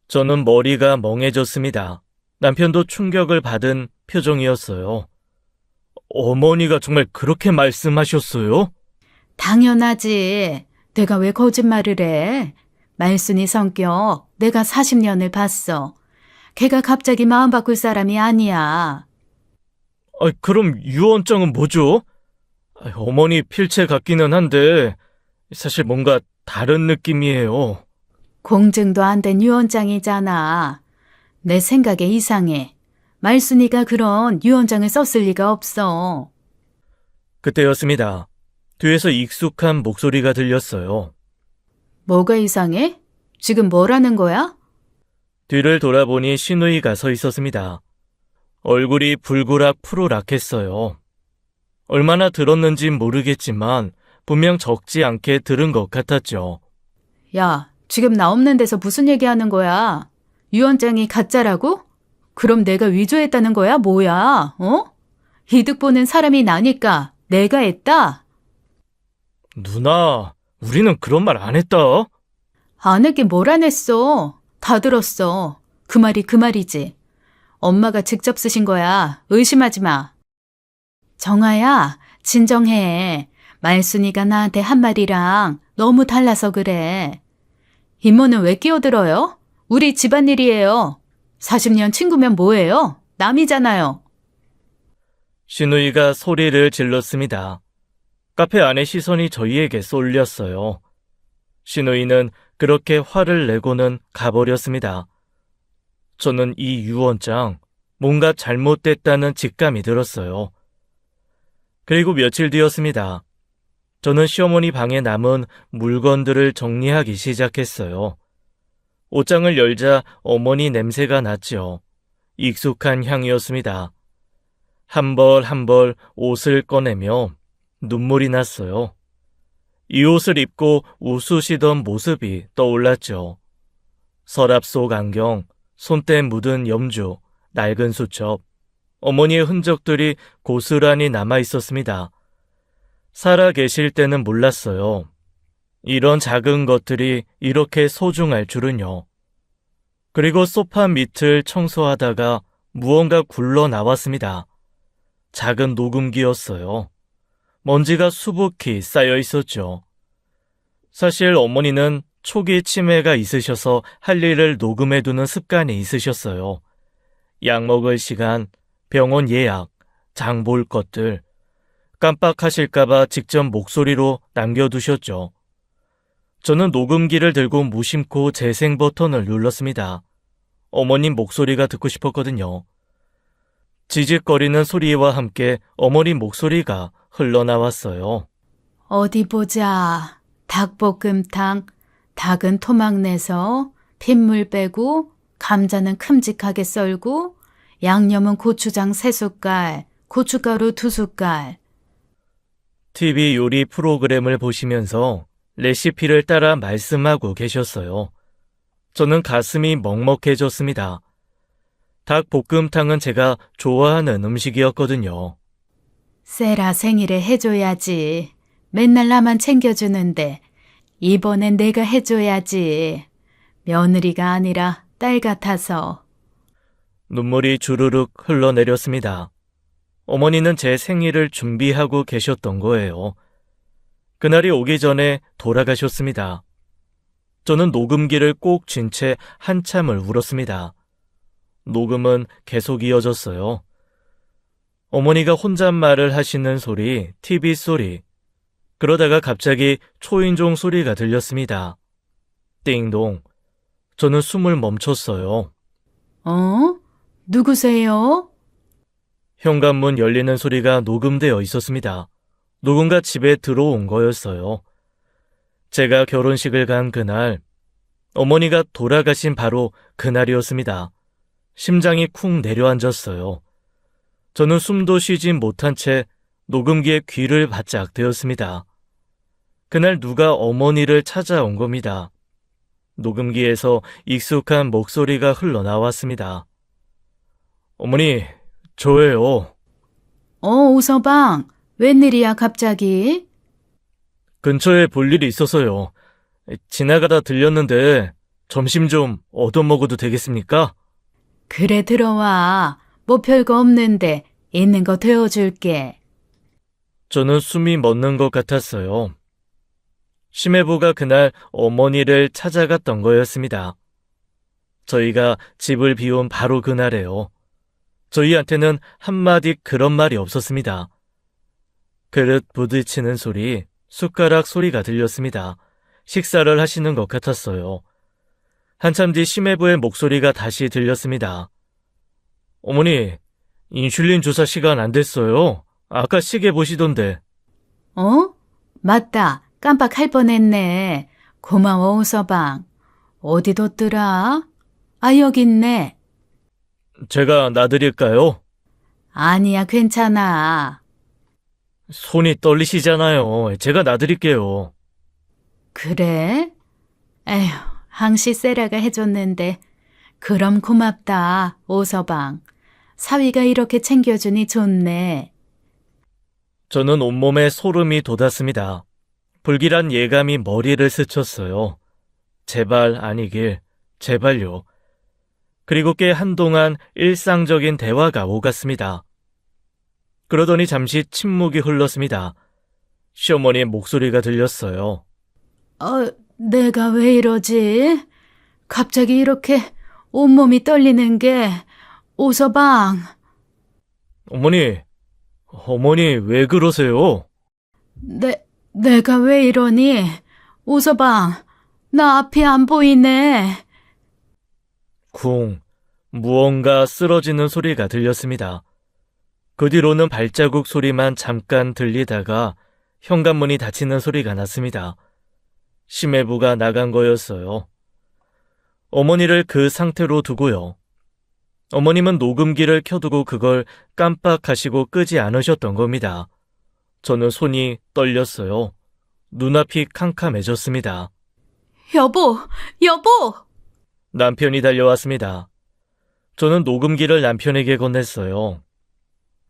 저는 머리가 멍해졌습니다. 남편도 충격을 받은 표정이었어요. 어머니가 정말 그렇게 말씀하셨어요? 당연하지. 내가 왜 거짓말을 해? 말순이 성격 내가 40년을 봤어. 걔가 갑자기 마음 바꿀 사람이 아니야. 그럼 유언장은 뭐죠? 어머니 필체 같기는 한데 사실 뭔가 다른 느낌이에요. 공증도 안 된 유언장이잖아. 내 생각에 이상해. 말순이가 그런 유언장을 썼을 리가 없어. 그때였습니다. 뒤에서 익숙한 목소리가 들렸어요. 뭐가 이상해? 지금 뭐라는 거야? 뒤를 돌아보니 시누이가 서 있었습니다. 얼굴이 불구락 푸르락했어요. 얼마나 들었는진 모르겠지만 분명 적지 않게 들은 것 같았죠. 야, 지금 나 없는 데서 무슨 얘기하는 거야? 유언장이 가짜라고? 그럼 내가 위조했다는 거야? 뭐야? 이득 보는 사람이 나니까 내가 했다? 누나, 우리는 그런 말 안 했다. 안 했긴 뭘 안 했어. 다 들었어. 그 말이 그 말이지. 엄마가 직접 쓰신 거야. 의심하지 마. 정아야, 진정해. 말순이가 나한테 한 말이랑 너무 달라서 그래. 이모는 왜 끼어들어요? 우리 집안일이에요. 40년 친구면 뭐예요? 남이잖아요. 시누이가 소리를 질렀습니다. 카페 안의 시선이 저희에게 쏠렸어요. 시누이는 그렇게 화를 내고는 가버렸습니다. 저는 이 유언장, 뭔가 잘못됐다는 직감이 들었어요. 그리고 며칠 뒤였습니다. 저는 시어머니 방에 남은 물건들을 정리하기 시작했어요. 옷장을 열자 어머니 냄새가 났죠. 익숙한 향이었습니다. 한 벌 한 벌 옷을 꺼내며 눈물이 났어요. 이 옷을 입고 웃으시던 모습이 떠올랐죠. 서랍 속 안경, 손때 묻은 염주, 낡은 수첩, 어머니의 흔적들이 고스란히 남아 있었습니다. 살아 계실 때는 몰랐어요. 이런 작은 것들이 이렇게 소중할 줄은요. 그리고 소파 밑을 청소하다가 무언가 굴러 나왔습니다. 작은 녹음기였어요. 먼지가 수북히 쌓여 있었죠. 사실 어머니는 초기 치매가 있으셔서 할 일을 녹음해두는 습관이 있으셨어요. 약 먹을 시간, 병원 예약, 장 볼 것들, 깜빡하실까봐 직접 목소리로 남겨두셨죠. 저는 녹음기를 들고 무심코 재생 버튼을 눌렀습니다. 어머님 목소리가 듣고 싶었거든요. 지직거리는 소리와 함께 어머니 목소리가 흘러나왔어요. 어디 보자. 닭볶음탕, 닭은 토막 내서 핏물 빼고 감자는 큼직하게 썰고 양념은 고추장 3숟갈, 고춧가루 2숟갈. TV 요리 프로그램을 보시면서 레시피를 따라 말씀하고 계셨어요. 저는 가슴이 먹먹해졌습니다. 닭볶음탕은 제가 좋아하는 음식이었거든요. 세라 생일에 해줘야지. 맨날 나만 챙겨주는데 이번엔 내가 해줘야지. 며느리가 아니라 딸 같아서. 눈물이 주르륵 흘러내렸습니다. 어머니는 제 생일을 준비하고 계셨던 거예요. 그날이 오기 전에 돌아가셨습니다. 저는 녹음기를 꼭 쥔 채 한참을 울었습니다. 녹음은 계속 이어졌어요. 어머니가 혼잣말을 하시는 소리, TV 소리, 그러다가 갑자기 초인종 소리가 들렸습니다. 띵동. 저는 숨을 멈췄어요. 어? 누구세요? 현관문 열리는 소리가 녹음되어 있었습니다. 누군가 집에 들어온 거였어요. 제가 결혼식을 간 그날, 어머니가 돌아가신 바로 그날이었습니다. 심장이 쿵 내려앉았어요. 저는 숨도 쉬지 못한 채 녹음기에 귀를 바짝 대었습니다. 그날 누가 어머니를 찾아온 겁니다. 녹음기에서 익숙한 목소리가 흘러나왔습니다. 어머니, 저예요. 오서방. 웬일이야 갑자기? 근처에 볼 일이 있어서요. 지나가다 들렸는데 점심 좀 얻어먹어도 되겠습니까? 그래 들어와. 뭐 별거 없는데 있는 거 데워줄게. 저는 숨이 멎는 것 같았어요. 심해부가 그날 어머니를 찾아갔던 거였습니다. 저희가 집을 비운 바로 그날에요. 저희한테는 한마디 그런 말이 없었습니다. 그릇 부딪히는 소리, 숟가락 소리가 들렸습니다. 식사를 하시는 것 같았어요. 한참 뒤 심해부의 목소리가 다시 들렸습니다. 어머니, 인슐린 주사 시간 안 됐어요. 아까 시계 보시던데. 어? 맞다. 깜빡할 뻔했네. 고마워 오서방. 어디 뒀더라? 아 여기 있네. 제가 놔드릴까요? 아니야 괜찮아. 손이 떨리시잖아요. 제가 놔드릴게요. 그래? 에휴, 항시 세라가 해줬는데. 그럼 고맙다, 오서방. 사위가 이렇게 챙겨주니 좋네. 저는 온몸에 소름이 돋았습니다. 불길한 예감이 머리를 스쳤어요. 제발 아니길, 제발요. 그리고 꽤 한동안 일상적인 대화가 오갔습니다. 그러더니 잠시 침묵이 흘렀습니다. 시어머니의 목소리가 들렸어요. 내가 왜 이러지? 갑자기 이렇게 온몸이 떨리는 게, 오서방. 어머니 왜 그러세요? 내가 왜 이러니? 오서방, 나 앞이 안 보이네. 쿵, 무언가 쓰러지는 소리가 들렸습니다. 그 뒤로는 발자국 소리만 잠깐 들리다가 현관문이 닫히는 소리가 났습니다. 심해부가 나간 거였어요. 어머니를 그 상태로 두고요. 어머님은 녹음기를 켜두고 그걸 깜빡하시고 끄지 않으셨던 겁니다. 저는 손이 떨렸어요. 눈앞이 캄캄해졌습니다. 여보! 남편이 달려왔습니다. 저는 녹음기를 남편에게 건넸어요.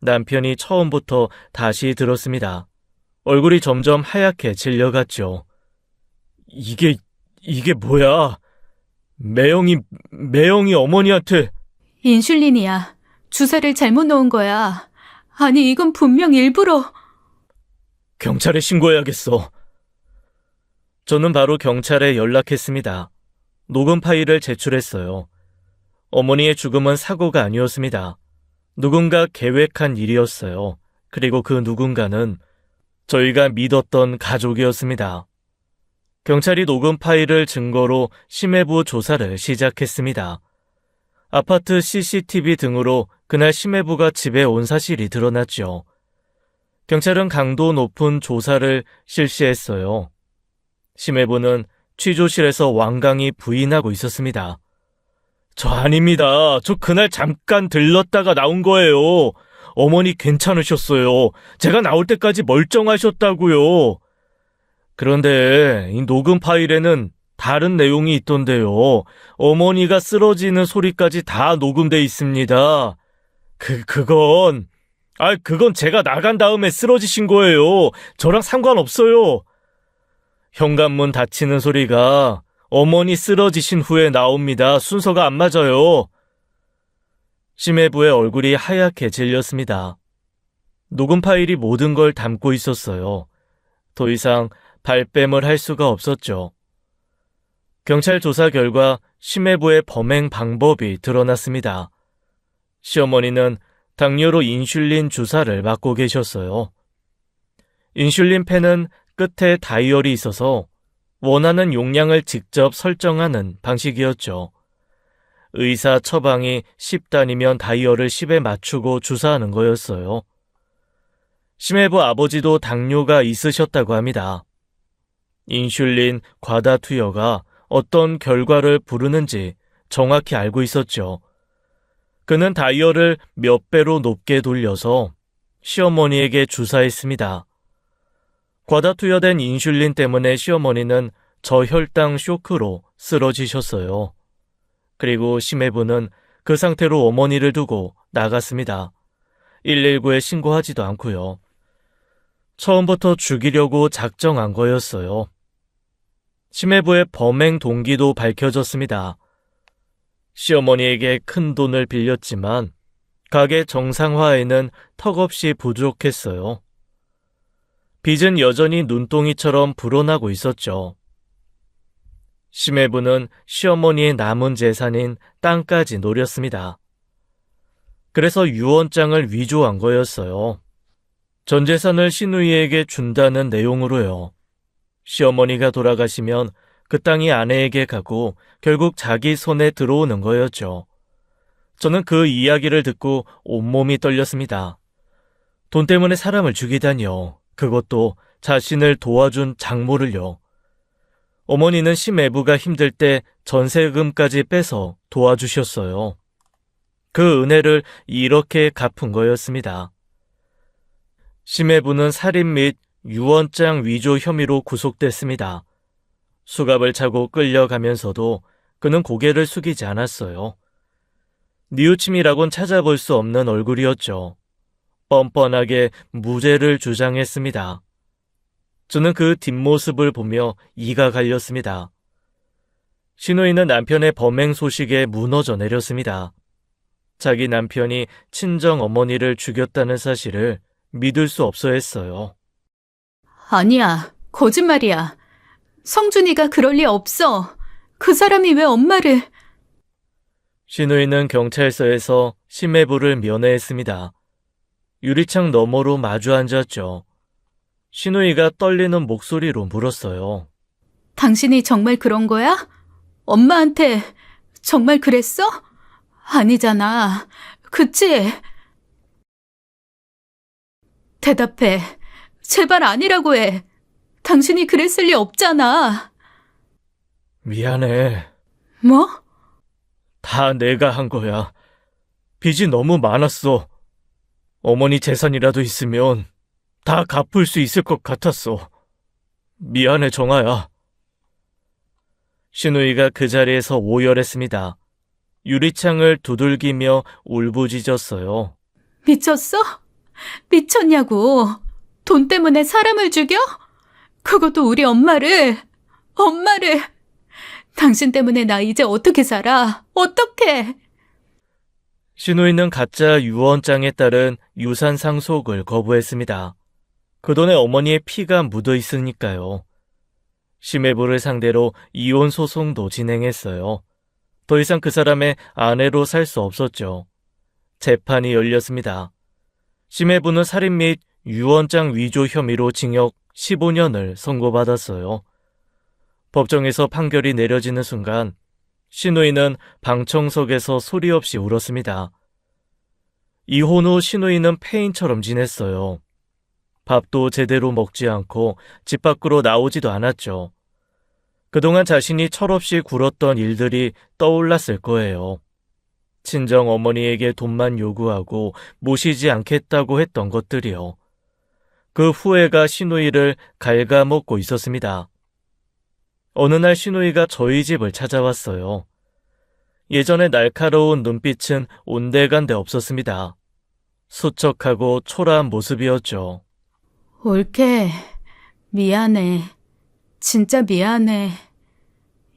남편이 처음부터 다시 들었습니다. 얼굴이 점점 하얗게 질려갔죠. 이게 뭐야? 매형이 어머니한테. 인슐린이야. 주사를 잘못 놓은 거야. 아니, 이건 분명 일부러. 경찰에 신고해야겠어. 저는 바로 경찰에 연락했습니다. 녹음 파일을 제출했어요. 어머니의 죽음은 사고가 아니었습니다. 누군가 계획한 일이었어요. 그리고 그 누군가는 저희가 믿었던 가족이었습니다. 경찰이 녹음 파일을 증거로 심해부 조사를 시작했습니다. 아파트 CCTV 등으로 그날 심해부가 집에 온 사실이 드러났죠. 경찰은 강도 높은 조사를 실시했어요. 심해부는 취조실에서 완강히 부인하고 있었습니다. 저 아닙니다. 저 그날 잠깐 들렀다가 나온 거예요. 어머니 괜찮으셨어요. 제가 나올 때까지 멀쩡하셨다고요. 그런데 이 녹음 파일에는 다른 내용이 있던데요. 어머니가 쓰러지는 소리까지 다 녹음돼 있습니다. 그건 제가 나간 다음에 쓰러지신 거예요. 저랑 상관없어요. 현관문 닫히는 소리가 어머니 쓰러지신 후에 나옵니다. 순서가 안 맞아요. 심해부의 얼굴이 하얗게 질렸습니다. 녹음 파일이 모든 걸 담고 있었어요. 더 이상 발뺌을 할 수가 없었죠. 경찰 조사 결과 심해부의 범행 방법이 드러났습니다. 시어머니는 당뇨로 인슐린 주사를 맞고 계셨어요. 인슐린 펜은 끝에 다이얼이 있어서 원하는 용량을 직접 설정하는 방식이었죠. 의사 처방이 10단이면 다이얼을 10에 맞추고 주사하는 거였어요. 심해부 아버지도 당뇨가 있으셨다고 합니다. 인슐린 과다 투여가 어떤 결과를 부르는지 정확히 알고 있었죠. 그는 다이얼을 몇 배로 높게 돌려서 시어머니에게 주사했습니다. 과다 투여된 인슐린 때문에 시어머니는 저혈당 쇼크로 쓰러지셨어요. 그리고 심해부는 그 상태로 어머니를 두고 나갔습니다. 119에 신고하지도 않고요. 처음부터 죽이려고 작정한 거였어요. 심해부의 범행 동기도 밝혀졌습니다. 시어머니에게 큰 돈을 빌렸지만 가게 정상화에는 턱없이 부족했어요. 빚은 여전히 눈동이처럼 불어나고 있었죠. 심해부는 시어머니의 남은 재산인 땅까지 노렸습니다. 그래서 유언장을 위조한 거였어요. 전 재산을 시누이에게 준다는 내용으로요. 시어머니가 돌아가시면 그 땅이 아내에게 가고 결국 자기 손에 들어오는 거였죠. 저는 그 이야기를 듣고 온몸이 떨렸습니다. 돈 때문에 사람을 죽이다니요. 그것도 자신을 도와준 장모를요. 어머니는 심해부가 힘들 때 전세금까지 빼서 도와주셨어요. 그 은혜를 이렇게 갚은 거였습니다. 심해부는 살인 및 유언장 위조 혐의로 구속됐습니다. 수갑을 차고 끌려가면서도 그는 고개를 숙이지 않았어요. 뉘우침이라곤 찾아볼 수 없는 얼굴이었죠. 뻔뻔하게 무죄를 주장했습니다. 저는 그 뒷모습을 보며 이가 갈렸습니다. 시누이는 남편의 범행 소식에 무너져 내렸습니다. 자기 남편이 친정 어머니를 죽였다는 사실을 믿을 수 없어 했어요. 아니야, 거짓말이야. 성준이가 그럴 리 없어. 그 사람이 왜 엄마를... 시누이는 경찰서에서 심해부를 면회했습니다. 유리창 너머로 마주 앉았죠. 시누이가 떨리는 목소리로 물었어요. 당신이 정말 그런 거야? 엄마한테 정말 그랬어? 아니잖아. 그치? 대답해. 제발 아니라고 해. 당신이 그랬을 리 없잖아. 미안해. 뭐? 다 내가 한 거야. 빚이 너무 많았어. 어머니 재산이라도 있으면 다 갚을 수 있을 것 같았어. 미안해, 정아야. 시누이가 그 자리에서 오열했습니다. 유리창을 두들기며 울부짖었어요. 미쳤어? 미쳤냐고. 돈 때문에 사람을 죽여? 그것도 우리 엄마를. 당신 때문에 나 이제 어떻게 살아? 어떻게? 신우이는 가짜 유언장에 따른 유산 상속을 거부했습니다. 그 돈에 어머니의 피가 묻어 있으니까요. 심해부를 상대로 이혼 소송도 진행했어요. 더 이상 그 사람의 아내로 살 수 없었죠. 재판이 열렸습니다. 심해부는 살인 및 유언장 위조 혐의로 징역 15년을 선고받았어요. 법정에서 판결이 내려지는 순간 신우이는 방청석에서 소리 없이 울었습니다. 이혼 후 신우이는 폐인처럼 지냈어요. 밥도 제대로 먹지 않고 집 밖으로 나오지도 않았죠. 그동안 자신이 철없이 굴었던 일들이 떠올랐을 거예요. 친정 어머니에게 돈만 요구하고 모시지 않겠다고 했던 것들이요. 그 후회가 신우이를 갉아먹고 있었습니다. 어느 날 신우이가 저희 집을 찾아왔어요. 예전에 날카로운 눈빛은 온데간데 없었습니다. 수척하고 초라한 모습이었죠. 올케, 미안해. 진짜 미안해.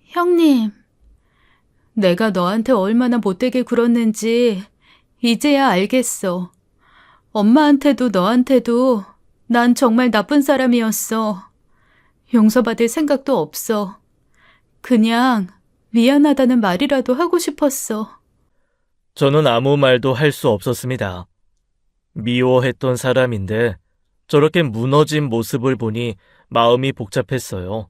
형님, 내가 너한테 얼마나 못되게 굴었는지 이제야 알겠어. 엄마한테도 너한테도 난 정말 나쁜 사람이었어. 용서받을 생각도 없어. 그냥 미안하다는 말이라도 하고 싶었어. 저는 아무 말도 할 수 없었습니다. 미워했던 사람인데 저렇게 무너진 모습을 보니 마음이 복잡했어요.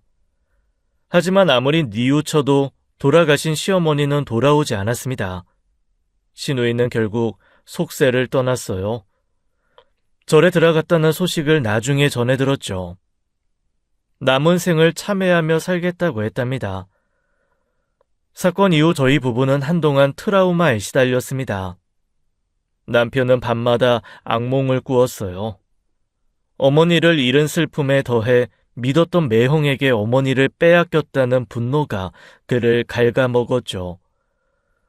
하지만 아무리 뉘우쳐도 돌아가신 시어머니는 돌아오지 않았습니다. 신우이는 결국 속세를 떠났어요. 절에 들어갔다는 소식을 나중에 전해 들었죠. 남은 생을 참회하며 살겠다고 했답니다. 사건 이후 저희 부부는 한동안 트라우마에 시달렸습니다. 남편은 밤마다 악몽을 꾸었어요. 어머니를 잃은 슬픔에 더해 믿었던 매형에게 어머니를 빼앗겼다는 분노가 그를 갉아먹었죠.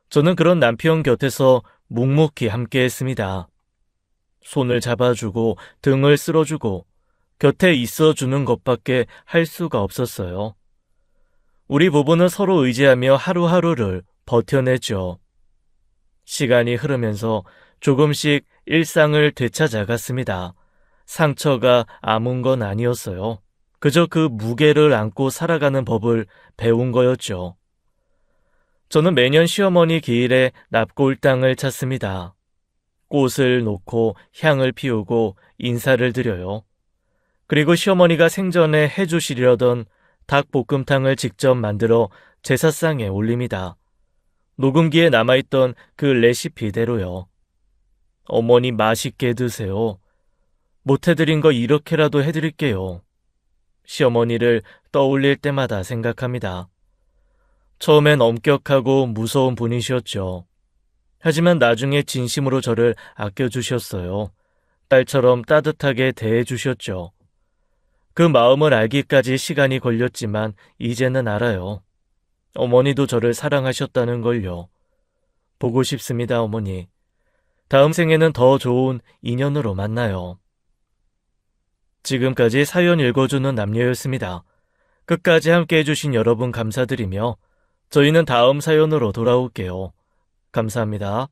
저는 그런 남편 곁에서 묵묵히 함께했습니다. 손을 잡아주고 등을 쓸어주고 곁에 있어주는 것밖에 할 수가 없었어요. 우리 부부는 서로 의지하며 하루하루를 버텨냈죠. 시간이 흐르면서 조금씩 일상을 되찾아갔습니다. 상처가 아문 건 아니었어요. 그저 그 무게를 안고 살아가는 법을 배운 거였죠. 저는 매년 시어머니 기일에 납골당을 찾습니다. 꽃을 놓고 향을 피우고 인사를 드려요. 그리고 시어머니가 생전에 해주시려던 닭볶음탕을 직접 만들어 제사상에 올립니다. 녹음기에 남아있던 그 레시피대로요. 어머니 맛있게 드세요. 못해드린 거 이렇게라도 해드릴게요. 시어머니를 떠올릴 때마다 생각합니다. 처음엔 엄격하고 무서운 분이셨죠. 하지만 나중에 진심으로 저를 아껴주셨어요. 딸처럼 따뜻하게 대해주셨죠. 그 마음을 알기까지 시간이 걸렸지만 이제는 알아요. 어머니도 저를 사랑하셨다는 걸요. 보고 싶습니다, 어머니. 다음 생에는 더 좋은 인연으로 만나요. 지금까지 사연 읽어주는 남녀였습니다. 끝까지 함께 해주신 여러분 감사드리며 저희는 다음 사연으로 돌아올게요. 감사합니다.